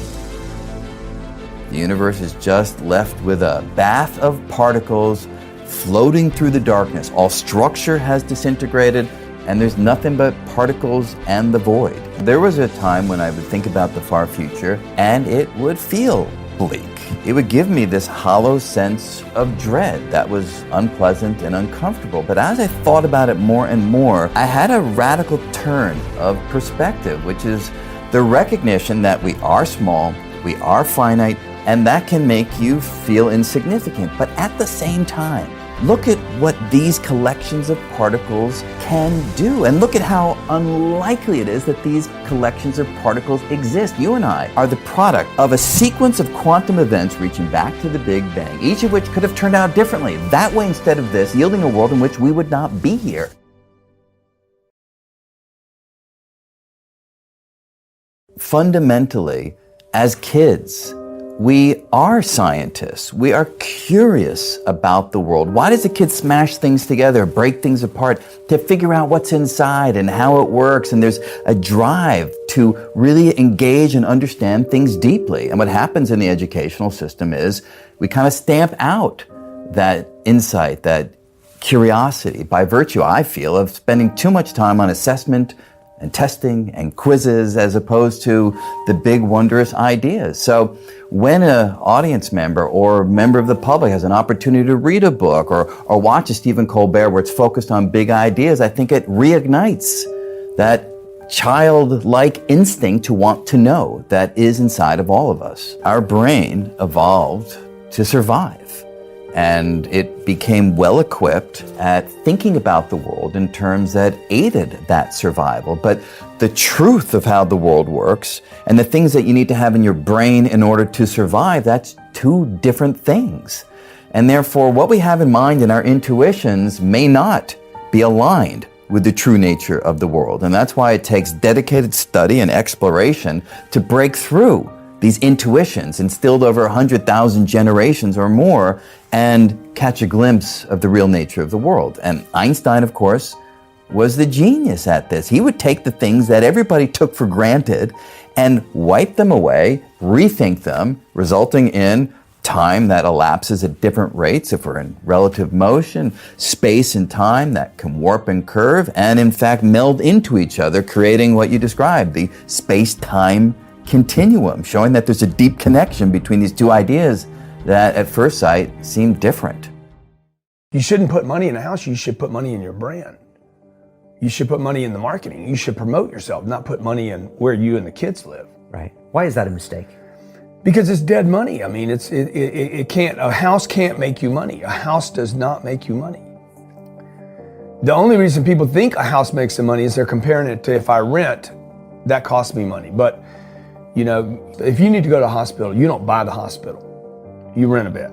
The universe is just left with a bath of particles floating through the darkness. All structure has disintegrated, and there's nothing but particles and the void. There was a time when I would think about the far future, and it would feel bleak. It would give me this hollow sense of dread that was unpleasant and uncomfortable. But as I thought about it more and more, I had a radical turn of perspective, which is the recognition that we are small, we are finite, and that can make you feel insignificant. But at the same time, look at what these collections of particles can do, and look at how unlikely it is that these collections of particles exist. You and I are the product of a sequence of quantum events reaching back to the Big Bang, each of which could have turned out differently, that way instead of this, yielding a world in which we would not be here. Fundamentally, as kids, we are scientists. We are curious about the world. Why does a kid smash things together, break things apart? To figure out what's inside and how it works. And there's a drive to really engage and understand things deeply. And what happens in the educational system is we kind of stamp out that insight, that curiosity, by virtue, I feel, of spending too much time on assessment and testing and quizzes as opposed to the big wondrous ideas. So when an audience member or member of the public has an opportunity to read a book or watch a Stephen Colbert where it's focused on big ideas, I think it reignites that childlike instinct to want to know that is inside of all of us. Our brain evolved to survive. And it became well-equipped at thinking about the world in terms that aided that survival. But the truth of how the world works and the things that you need to have in your brain in order to survive, that's two different things. And therefore, what we have in mind and our intuitions may not be aligned with the true nature of the world. And that's why it takes dedicated study and exploration to break through these intuitions instilled over 100,000 generations or more and catch a glimpse of the real nature of the world. And Einstein, of course, was the genius at this. He would take the things that everybody took for granted and wipe them away, rethink them, resulting in time that elapses at different rates if we're in relative motion, space and time that can warp and curve, and in fact meld into each other, creating what you described, the space-time continuum, showing that there's a deep connection between these two ideas that at first sight seem different. You shouldn't put money in a house, you should put money in your brand. You should put money in the marketing. You should promote yourself, not put money in where you and the kids live. Right. Why is that a mistake? Because it's dead money. I mean, it can't, a house can't make you money. A house does not make you money. The only reason people think a house makes them money is they're comparing it to if I rent, that costs me money. But you know, if you need to go to a hospital, you don't buy the hospital. You rent a bed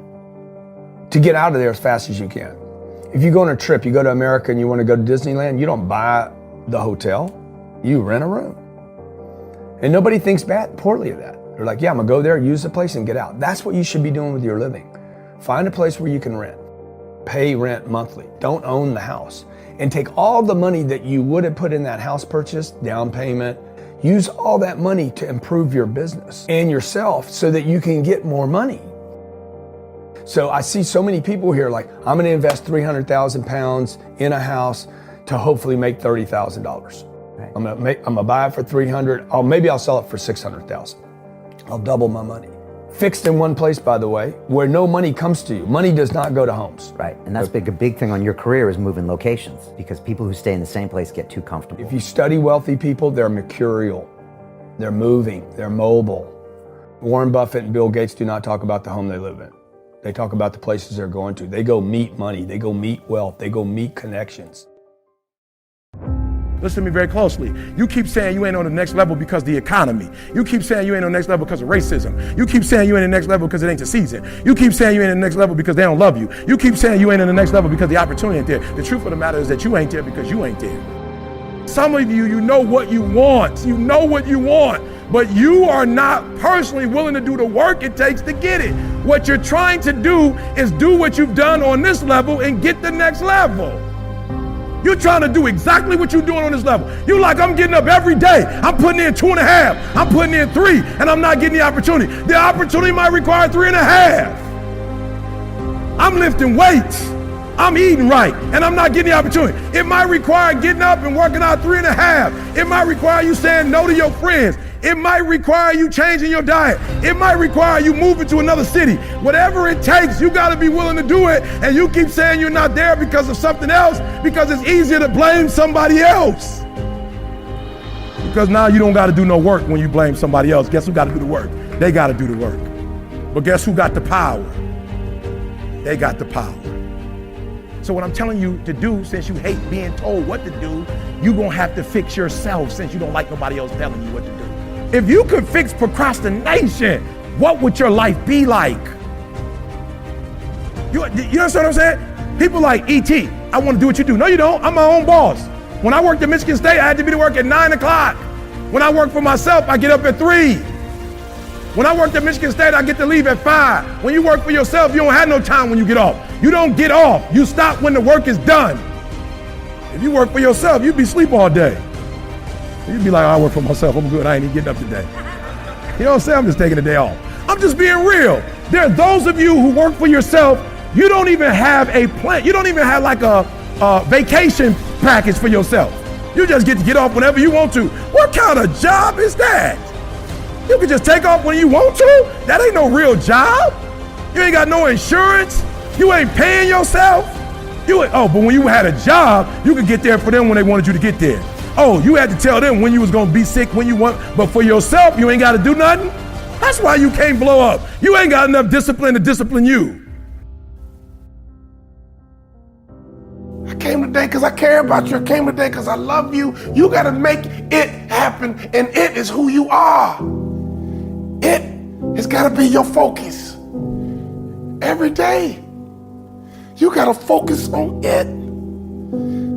to get out of there as fast as you can. If you go on a trip, you go to America and you want to go to Disneyland, you don't buy the hotel, you rent a room. And nobody thinks poorly of that. They're like, yeah, I'm gonna go there, use the place and get out. That's what you should be doing with your living. Find a place where you can rent. Pay rent monthly. Don't own the house. And take all the money that you would have put in that house purchase, down payment, use all that money to improve your business and yourself so that you can get more money. So I see so many people here like, I'm gonna invest 300,000 pounds in a house to hopefully make $30,000. Right. I'm gonna buy it for 300, maybe I'll sell it for 600,000. I'll double my money. Fixed in one place, by the way, where no money comes to you. Money does not go to homes. Right, and that's a big thing on your career is moving locations, because people who stay in the same place get too comfortable. If you study wealthy people, they're mercurial. They're moving, they're mobile. Warren Buffett and Bill Gates do not talk about the home they live in. They talk about the places they're going to. They go meet money, they go meet wealth, they go meet connections. Listen to me very closely. You keep saying you ain't on the next level because of the economy. You keep saying you ain't on the next level because of racism. You keep saying you ain't on the next level because it ain't the season. You keep saying you ain't on the next level because they don't love you. You keep saying you ain't on the next level because the opportunity ain't there. The truth of the matter is that you ain't there because you ain't there. Some of you, you know what you want. You know what you want, but you are not personally willing to do the work it takes to get it. What you're trying to do is do what you've done on this level and get the next level. You're trying to do exactly what you're doing on this level. You're like, I'm getting up every day. I'm putting in 2.5. I'm putting in 3, and I'm not getting the opportunity. The opportunity might require 3.5. I'm lifting weights. I'm eating right, and I'm not getting the opportunity. It might require getting up and working out 3.5. It might require you saying no to your friends. It might require you changing your diet. It might require you moving to another city. Whatever it takes, you gotta be willing to do it, and you keep saying you're not there because of something else, because it's easier to blame somebody else. Because now you don't gotta do no work when you blame somebody else. Guess who gotta do the work? They gotta do the work. But guess who got the power? They got the power. So what I'm telling you to do, since you hate being told what to do, you're gonna have to fix yourself, since you don't like nobody else telling you what to do. If you could fix procrastination, what would your life be like? You understand what I'm saying? People like, E.T., I want to do what you do. No, you don't. I'm my own boss. When I worked at Michigan State, I had to be to work at 9 o'clock. When I work for myself, I get up at 3. When I worked at Michigan State, I get to leave at 5. When you work for yourself, you don't have no time when you get off. You don't get off. You stop when the work is done. If you work for yourself, you'd be asleep all day. You'd be like, I work for myself, I'm good, I ain't even getting up today. You know what I'm saying? I'm just taking a day off. I'm just being real. There are those of you who work for yourself, you don't even have a plan. You don't even have like a vacation package for yourself. You just get to get off whenever you want to. What kind of job is that? You can just take off when you want to? That ain't no real job. You ain't got no insurance. You ain't paying yourself. But when you had a job, you could get there for them when they wanted you to get there. Oh, you had to tell them when you was gonna be sick, when you want, but for yourself, you ain't gotta do nothing? That's why you can't blow up. You ain't got enough discipline to discipline you. I came today because I care about you. I came today because I love you. You gotta make it happen, and it is who you are. It has gotta be your focus. Every day, you gotta focus on it.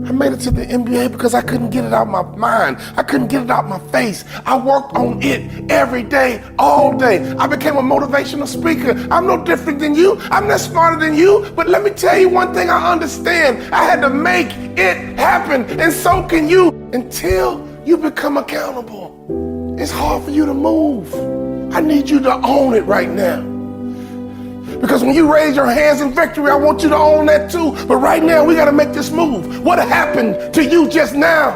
I made it to the NBA because I couldn't get it out of my mind. I couldn't get it out of my face. I worked on it every day, all day. I became a motivational speaker. I'm no different than you. I'm not smarter than you. But let me tell you one thing I understand. I had to make it happen, and so can you. Until you become accountable, it's hard for you to move. I need you to own it right now. Because when you raise your hands in victory, I want you to own that too. But right now, we got to make this move. What happened to you just now?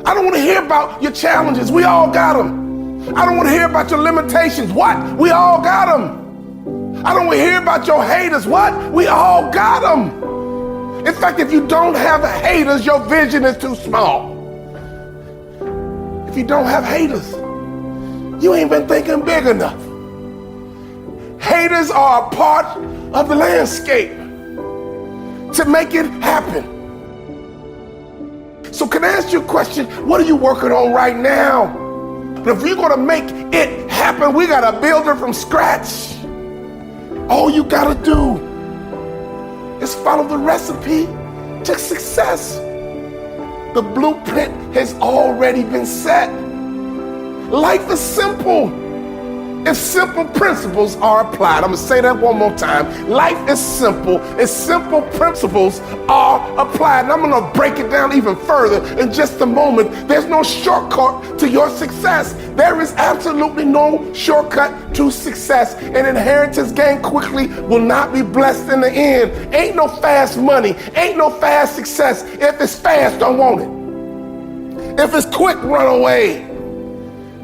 I don't want to hear about your challenges. We all got them. I don't want to hear about your limitations. What? We all got them. I don't want to hear about your haters. What? We all got them. In fact, if you don't have haters, your vision is too small. If you don't have haters, you ain't been thinking big enough. Haters are a part of the landscape to make it happen. So can I ask you a question? What are you working on right now? But if we're gonna make it happen, we gotta build it from scratch. All you gotta do is follow the recipe to success. The blueprint has already been set. Life is simple. if simple principles are applied. I'm gonna say that one more time. Life is simple if simple principles are applied. And I'm gonna break it down even further in just a moment. There's no shortcut to your success. There is absolutely no shortcut to success. An inheritance gained quickly will not be blessed in the end. Ain't no fast money, ain't no fast success. If it's fast, don't want it. If it's quick, run away.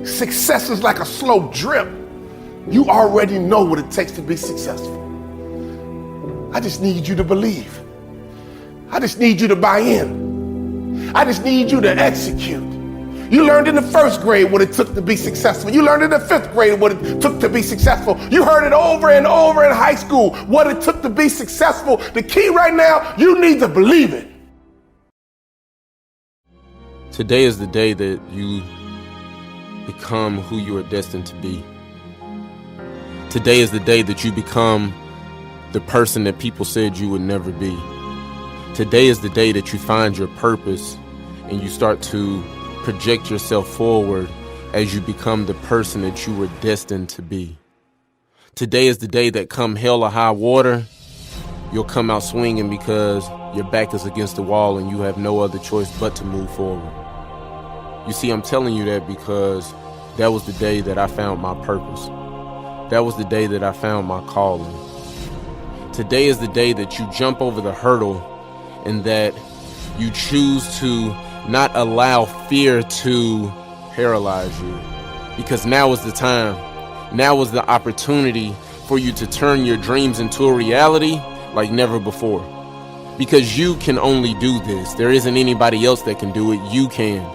Success is like a slow drip. You already know what it takes to be successful. I just need you to believe. I just need you to buy in. I just need you to execute. You learned in the first grade what it took to be successful. You learned in the fifth grade what it took to be successful. You heard it over and over in high school, what it took to be successful. The key right now, you need to believe it. Today is the day that you become who you are destined to be. Today is the day that you become the person that people said you would never be. Today is the day that you find your purpose and you start to project yourself forward as you become the person that you were destined to be. Today is the day that come hell or high water, you'll come out swinging because your back is against the wall and you have no other choice but to move forward. You see, I'm telling you that because that was the day that I found my purpose. That was the day that I found my calling. Today is the day that you jump over the hurdle and that you choose to not allow fear to paralyze you. Because now is the time. Now is the opportunity for you to turn your dreams into a reality like never before. Because you can only do this. There isn't anybody else that can do it. You can.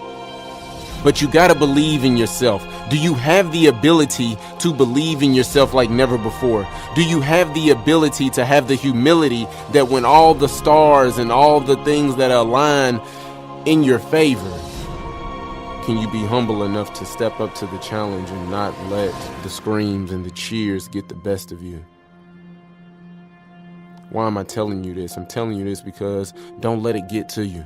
But you gotta believe in yourself. Do you have the ability to believe in yourself like never before? Do you have the ability to have the humility that when all the stars and all the things that align in your favor, can you be humble enough to step up to the challenge and not let the screams and the cheers get the best of you? Why am I telling you this? I'm telling you this because don't let it get to you.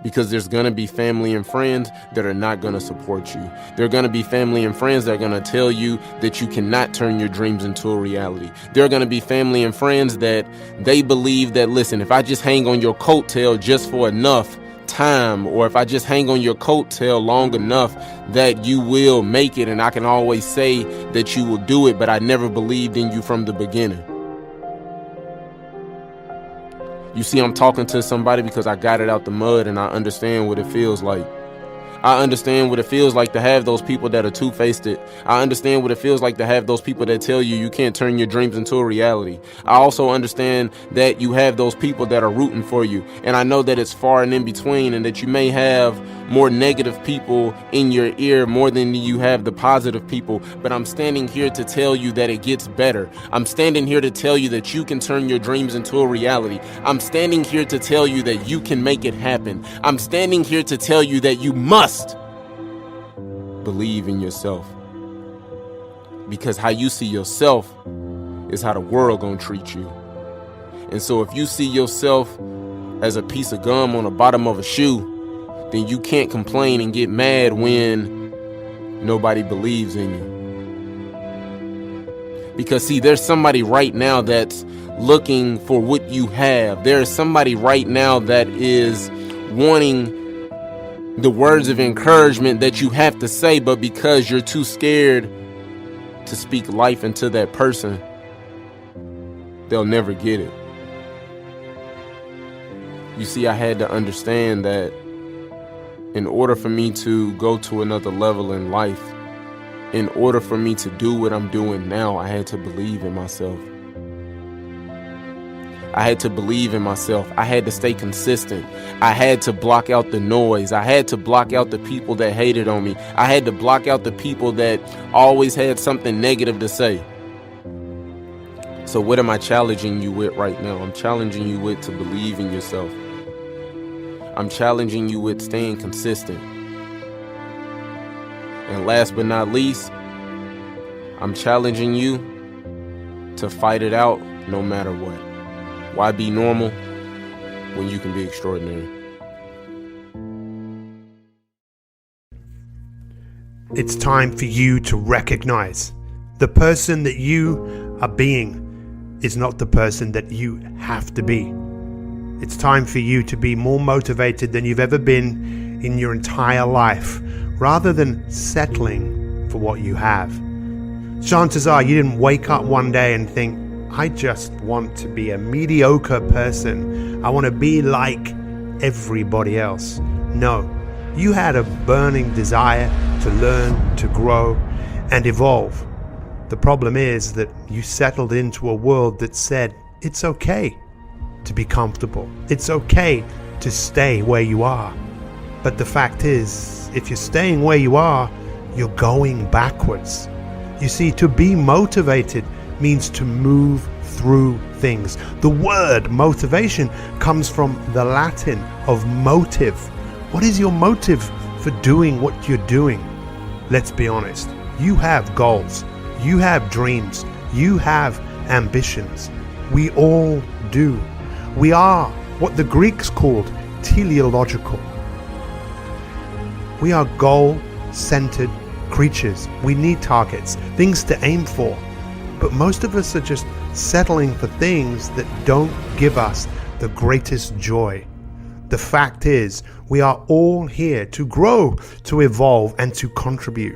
Because there's going to be family and friends that are not going to support you. There are going to be family and friends that are going to tell you that you cannot turn your dreams into a reality. There are going to be family and friends that they believe that, listen, if I just hang on your coattail just for enough time, or if I just hang on your coattail long enough, that you will make it, and I can always say that you will do it, but I never believed in you from the beginning. You see, I'm talking to somebody because I got it out the mud and I understand what it feels like. I understand what it feels like to have those people that are two-faced. I understand what it feels like to have those people that tell you you can't turn your dreams into a reality. I also understand that you have those people that are rooting for you. And I know that it's far and in between, and that you may have more negative people in your ear more than you have the positive people. But I'm standing here to tell you that it gets better. I'm standing here to tell you that you can turn your dreams into a reality. I'm standing here to tell you that you can make it happen. I'm standing here to tell you that you must believe in yourself. Because how you see yourself is how the world gonna treat you. And so if you see yourself as a piece of gum on the bottom of a shoe, then you can't complain and get mad when nobody believes in you. Because see, there's somebody right now that's looking for what you have. There's somebody right now that is wanting the words of encouragement that you have to say, but because you're too scared to speak life into that person, they'll never get it. You see, I had to understand that in order for me to go to another level in life, in order for me to do what I'm doing now, I had to believe in myself. I had to believe in myself. I had to stay consistent. I had to block out the noise. I had to block out the people that hated on me. I had to block out the people that always had something negative to say. So what am I challenging you with right now? I'm challenging you with to believe in yourself. I'm challenging you with staying consistent. And last but not least, I'm challenging you to fight it out no matter what. Why be normal when you can be extraordinary? It's time for you to recognize the person that you are being is not the person that you have to be. It's time for you to be more motivated than you've ever been in your entire life, rather than settling for what you have. Chances are you didn't wake up one day and think, I just want to be a mediocre person. I want to be like everybody else. No, you had a burning desire to learn, to grow, and evolve. The problem is that you settled into a world that said it's okay to be comfortable. It's okay to stay where you are. But the fact is, if you're staying where you are, you're going backwards. You see, to be motivated means to move through things. The word motivation comes from the Latin of motive. What is your motive for doing what you're doing? Let's be honest. You have goals. You have dreams. You have ambitions. We all do. We are what the Greeks called teleological. We are goal-centered creatures. We need targets, things to aim for. But most of us are just settling for things that don't give us the greatest joy. The fact is, we are all here to grow, to evolve, and to contribute.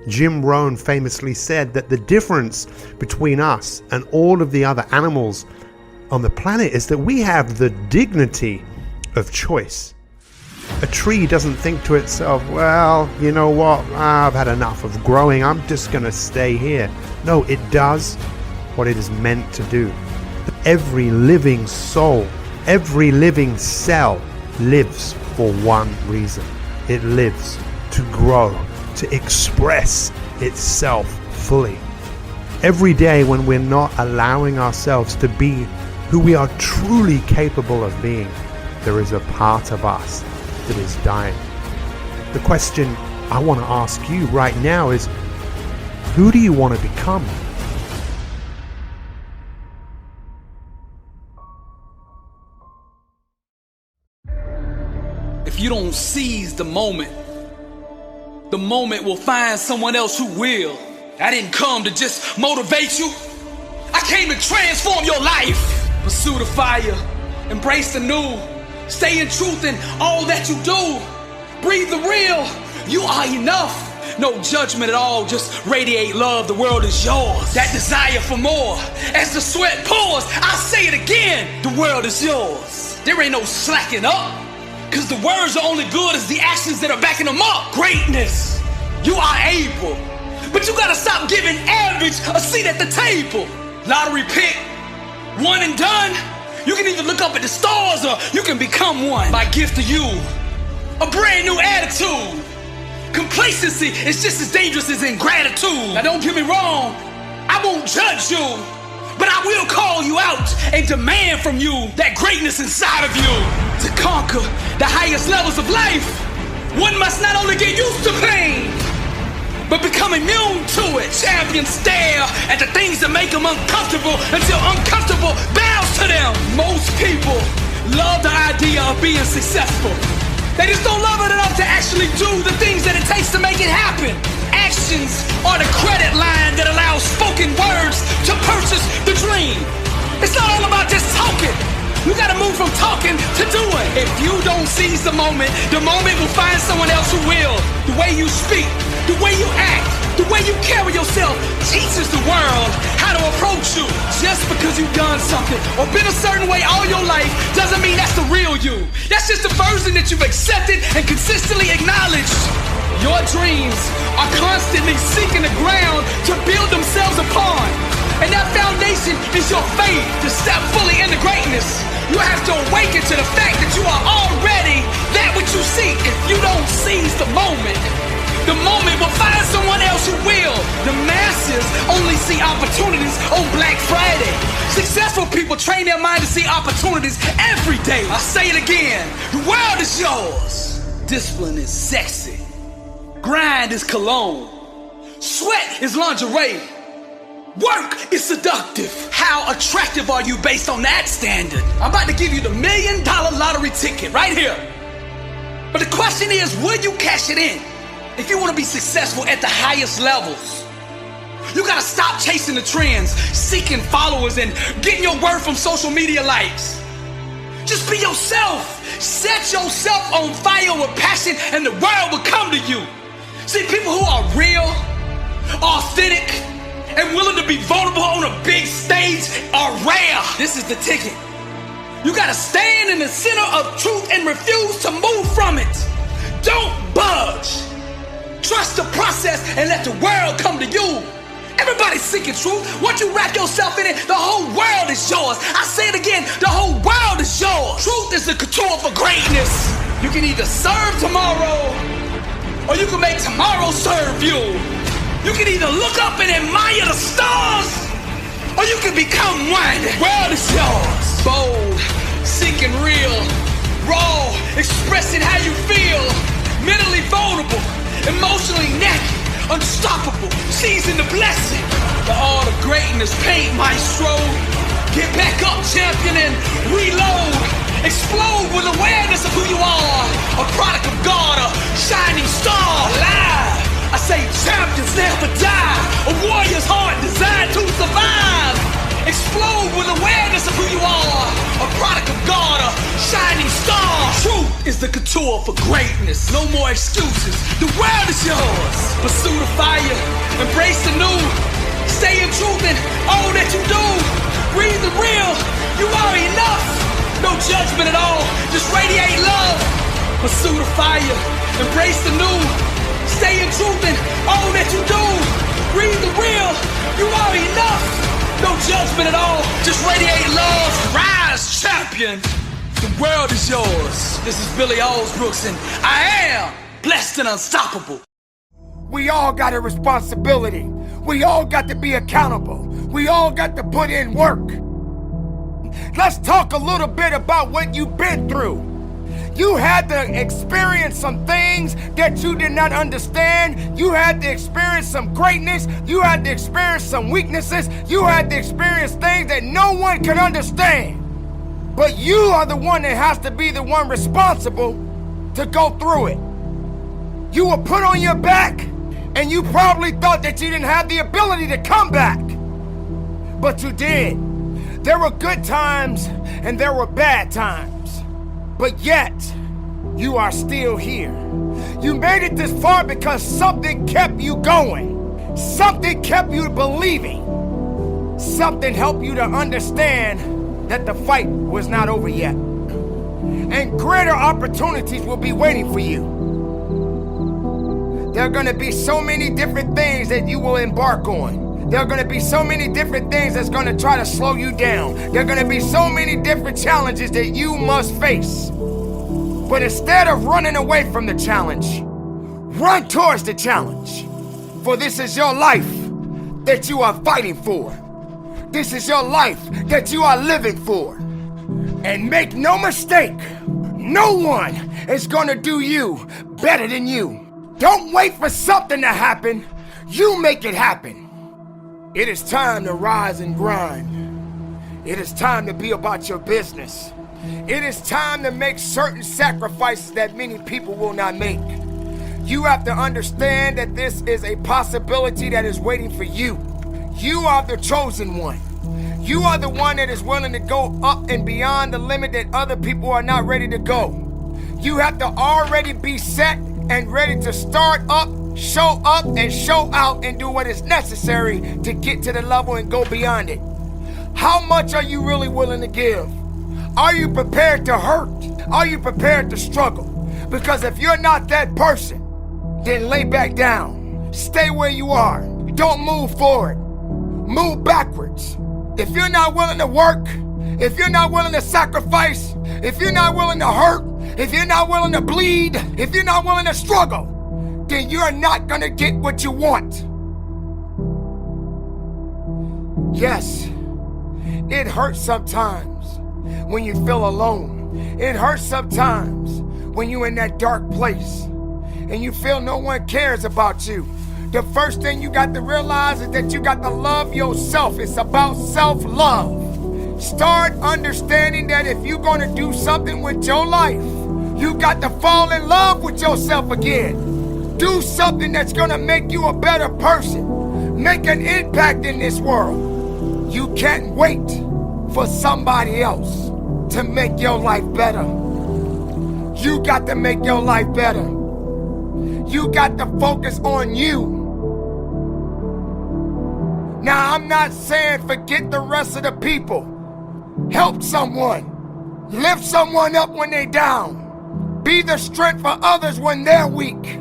Jim Rohn famously said that the difference between us and all of the other animals on the planet is that we have the dignity of choice. A tree doesn't think to itself, well, you know what, I've had enough of growing, I'm just going to stay here. No, it does what it is meant to do. Every living soul, every living cell lives for one reason. It lives to grow, to express itself fully. Every day when we're not allowing ourselves to be who we are truly capable of being, there is a part of us that is dying. The question I want to ask you right now is, who do you want to become? If you don't seize the moment will find someone else who will. I didn't come to just motivate you. I came to transform your life. Pursue the fire, embrace the new, stay in truth in all that you do. Breathe the real, you are enough. No judgment at all, just radiate love, the world is yours. That desire for more, as the sweat pours, I say it again, the world is yours. There ain't no slacking up, cause the words are only good as the actions that are backing them up. Greatness, you are able, but you gotta stop giving average a seat at the table. Lottery pick, one and done. You can either look up at the stars or you can become one. My gift to you, a brand new attitude. Complacency is just as dangerous as ingratitude. Now don't get me wrong, I won't judge you, but I will call you out and demand from you that greatness inside of you. To conquer the highest levels of life, one must not only get used to pain, but become immune to it. Champions stare at the things that make them uncomfortable until uncomfortable bows to them. Most people love the idea of being successful. They just don't love it enough to actually do the things that it takes to make it happen. Actions are the credit line that allows spoken words to purchase the dream. It's not all about just talking. You gotta move from talking to doing. If you don't seize the moment will find someone else who will. The way you speak, the way you act, the way you carry yourself teaches the world how to approach you. Just because you've done something or been a certain way all your life doesn't mean that's the real you. That's just the version that you've accepted and consistently acknowledged. Your dreams are constantly seeking the ground to build themselves upon. And that foundation is your faith to step fully into greatness. You have to awaken to the fact that you are already that which you seek. If you don't seize the moment will find someone else who will. The masses only see opportunities on Black Friday. Successful people train their mind to see opportunities every day. I say it again, the world is yours. Discipline is sexy. Grind is cologne. Sweat is lingerie. Work is seductive. How attractive are you based on that standard? I'm about to give you the $1 million lottery ticket right here. But the question is, will you cash it in? If you want to be successful at the highest levels, you gotta stop chasing the trends, seeking followers, and getting your word from social media likes. Just be yourself. Set yourself on fire with passion, and the world will come to you. See, people who are real, authentic, and willing to be vulnerable on a big stage are rare. This is the ticket. You gotta stand in the center of truth and refuse to move from it. Don't budge. Trust the process and let the world come to you. Everybody's seeking truth. Once you wrap yourself in it, the whole world is yours. I say it again, the whole world is yours. Truth is the couture for greatness. You can either serve tomorrow, or you can make tomorrow serve you. You can either look up and admire the stars, or you can become one. The world is yours. Bold, seeking real, raw, expressing how you feel, mentally vulnerable, emotionally naked, unstoppable, seizing the blessing. The art of greatness, paint maestro. Get back up, champion, and reload. Explode with awareness of who you are. A product of God, a shining star. Alive. I say champions never die. A warrior's heart designed to survive. Explode with awareness of who you are. A product of God, a shining star. Truth is the couture for greatness. No more excuses. The world is yours. Pursue the fire. Embrace the new. Stay in truth in all that you do. Breathe the real. You are enough. No judgment at all. Just radiate love. Pursue the fire. Embrace the new. Stay in truth in all that you do. Breathe the real. You are enough. No judgment at all. Just radiate love. Rise, champion. The world is yours. This is Billy Alsbrooks, and I am blessed and unstoppable. We all got a responsibility. We all got to be accountable. We all got to put in work. Let's talk a little bit about what you've been through. You had to experience some things that you did not understand. You had to experience some greatness. You had to experience some weaknesses. You had to experience things that no one can understand. But you are the one that has to be the one responsible to go through it. You were put on your back, and you probably thought that you didn't have the ability to come back. But you did. There were good times, and there were bad times. But yet, you are still here. You made it this far because something kept you going. Something kept you believing. Something helped you to understand that the fight was not over yet. And greater opportunities will be waiting for you. There are going to be so many different things that you will embark on. There are going to be so many different things that's going to try to slow you down. There are going to be so many different challenges that you must face. But instead of running away from the challenge, run towards the challenge. For this is your life that you are fighting for. This is your life that you are living for. And make no mistake, no one is going to do you better than you. Don't wait for something to happen. You make it happen. It is time to rise and grind. It is time to be about your business. It is time to make certain sacrifices that many people will not make. You have to understand that this is a possibility that is waiting for you. You are the chosen one. You are the one that is willing to go up and beyond the limit that other people are not ready to go. You have to already be set and ready to start up, show up, and show out and do what is necessary to get to the level and go beyond it. How much are you really willing to give? Are you prepared to hurt? Are you prepared to struggle? Because if you're not that person, then lay back down. Stay where you are. Don't move forward. Move backwards. If you're not willing to work, if you're not willing to sacrifice, if you're not willing to hurt, if you're not willing to bleed, if you're not willing to struggle, then you're not gonna get what you want. Yes, it hurts sometimes when you feel alone. It hurts sometimes when you're in that dark place and you feel no one cares about you. The first thing you got to realize is that you got to love yourself. It's about self-love. Start understanding that if you're gonna do something with your life, you got to fall in love with yourself again. Do something that's gonna make you a better person. Make an impact in this world. You can't wait for somebody else to make your life better. You got to make your life better. You got to focus on you. Now, I'm not saying forget the rest of the people. Help someone. Lift someone up when they're down. Be the strength for others when they're weak.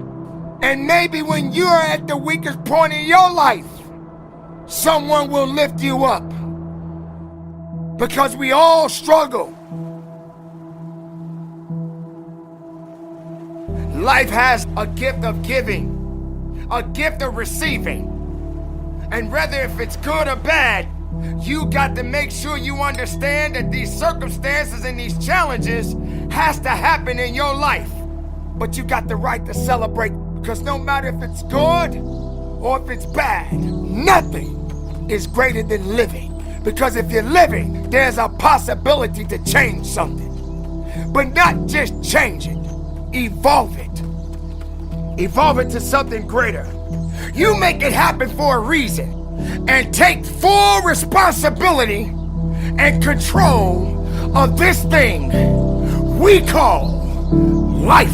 And maybe when you're at the weakest point in your life, someone will lift you up. Because we all struggle. Life has a gift of giving, a gift of receiving. And whether if it's good or bad, you got to make sure you understand that these circumstances and these challenges has to happen in your life. But you got the right to celebrate, because no matter if it's good or if it's bad, nothing is greater than living. Because if you're living, there's a possibility to change something. But not just change it, evolve it. Evolve it to something greater. You make it happen for a reason, and take full responsibility and control of this thing we call life.